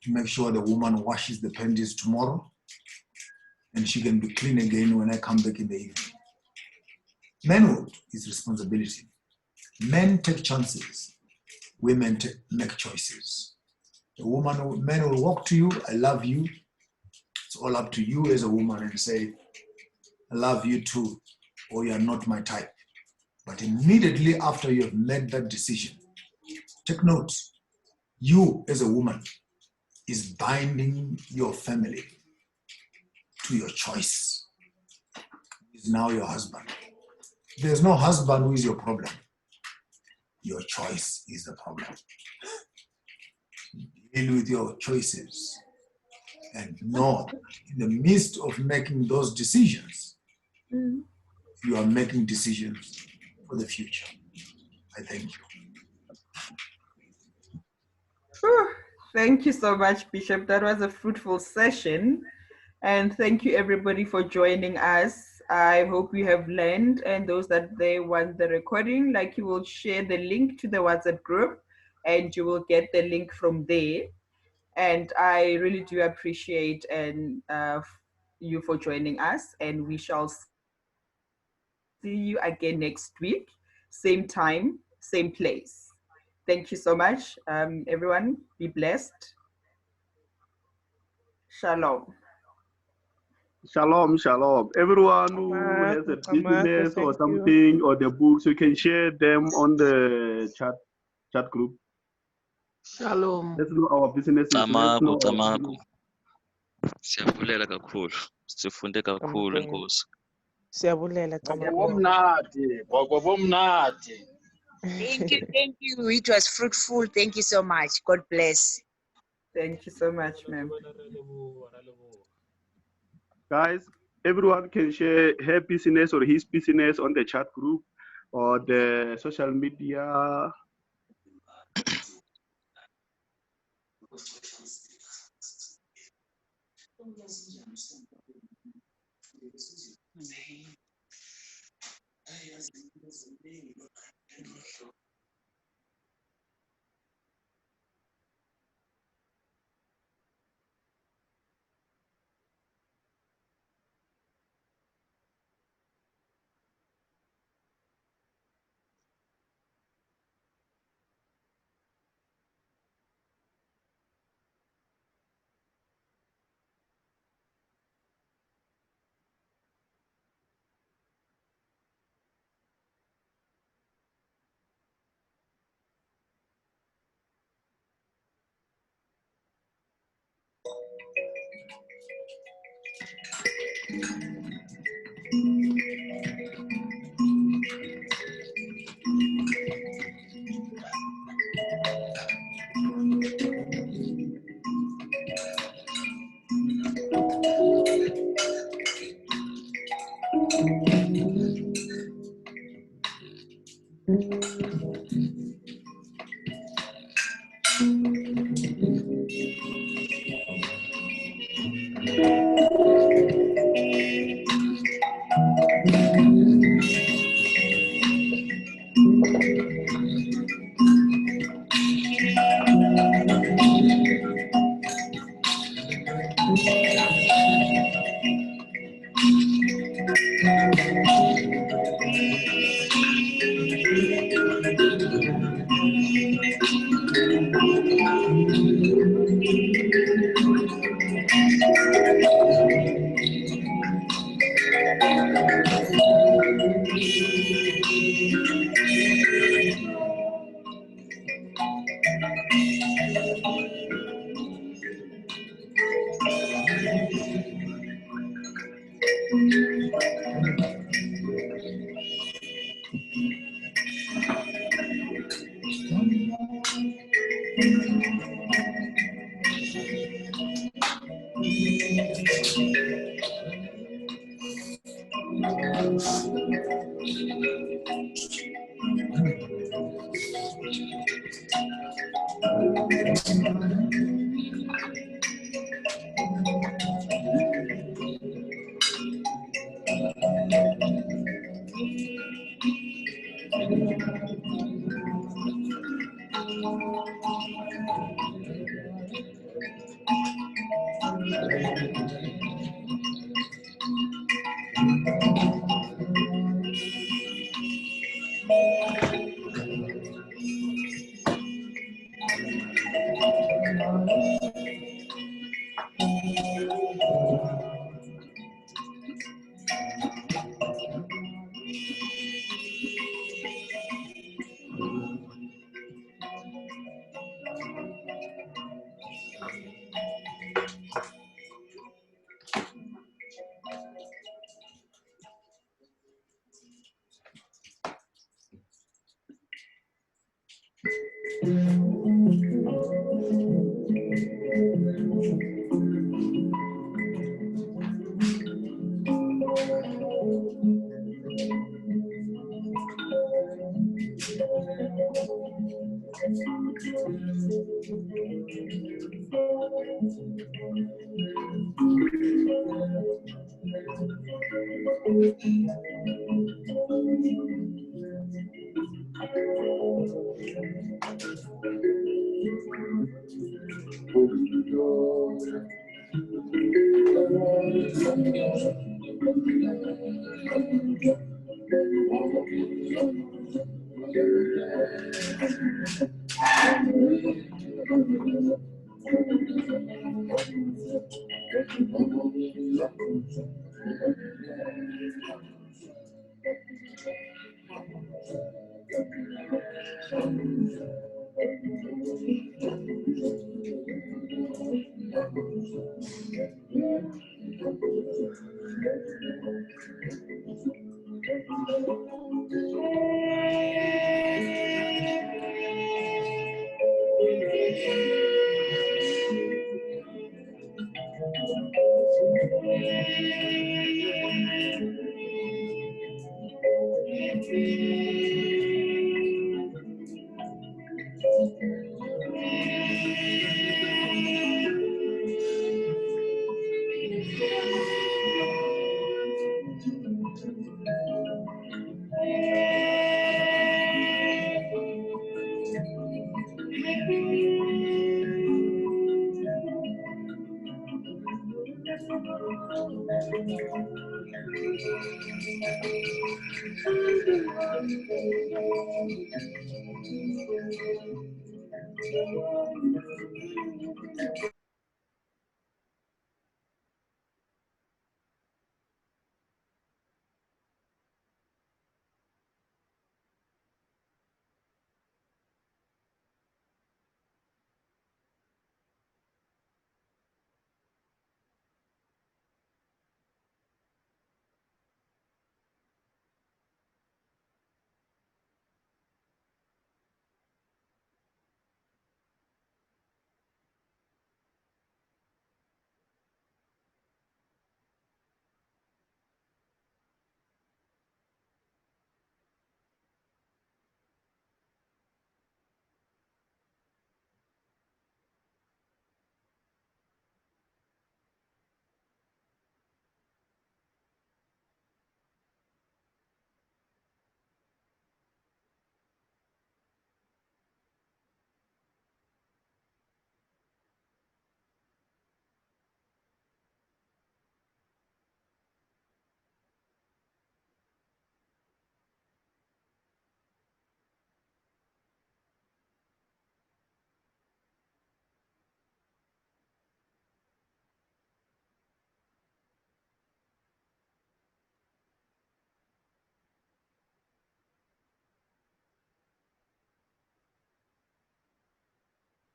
to make sure the woman washes the panties tomorrow and she can be clean again when I come back in the evening. Manhood is responsibility. Men take chances. Women make choices. Men will walk to you, I love you. It's all up to you as a woman and say, I love you too, or you are not my type. But immediately after you have made that decision, take note, you as a woman is binding your family to your choice. He is now your husband. There's no husband who is your problem. Your choice is the problem. Deal with your choices and know that in the midst of making those decisions, you are making decisions for the future. I thank you. Whew. Thank you so much, Bishop. That was a fruitful session. And thank you everybody for joining us. I hope you have learned, and those that they want the recording, like you will share the link to the WhatsApp group and you will get the link from there. And I really do appreciate you for joining us, and we shall see you again next week, same time, same place. Thank you so much, everyone. Be blessed. Shalom. Shalom, shalom. Everyone who has a business or something or the books, you can share them on the chat group. Shalom. Let's know our businesses. Let's know our business. Siyabulela kakhulu. Sifunde kakhulu Nkosi. Siyabulela Thank you. It was fruitful. Thank you so much. God bless. Thank you so much, ma'am. Guys, everyone can share her business or his business on the chat group or the social media.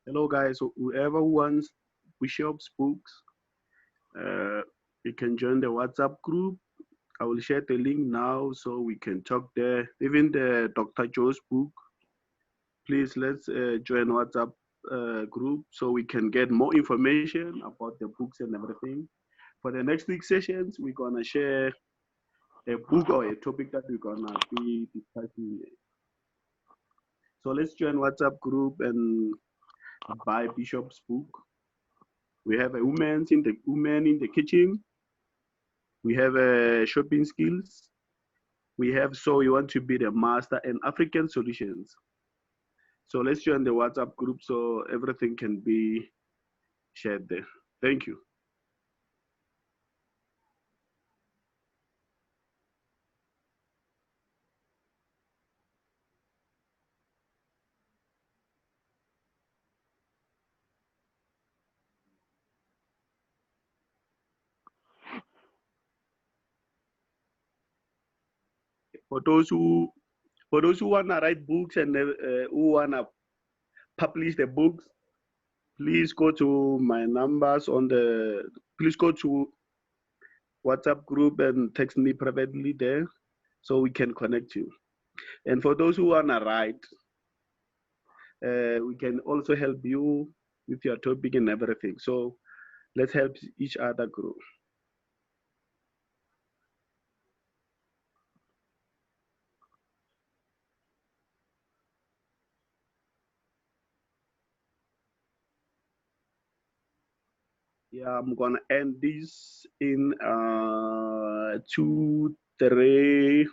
Hello guys, whoever wants Bishop's books, you can join the WhatsApp group. I will share the link now so we can talk there. Even the Dr. Joe's book, please let's join WhatsApp group so we can get more information about the books and everything. For the next week sessions, we're gonna share a book or a topic that we're gonna be discussing. So let's join WhatsApp group and buy Bishop's book. We have a woman in the kitchen. We have shopping skills. We have so you want to be the master and African solutions. So let's join the WhatsApp group so everything can be shared there. Thank you. For those who wanna write books and who wanna publish the books, please go to my numbers on the. Please go to WhatsApp group and text me privately there, so we can connect you. And for those who wanna write, we can also help you with your topic and everything. So let's help each other grow. Yeah, I'm gonna end this in 2, 3.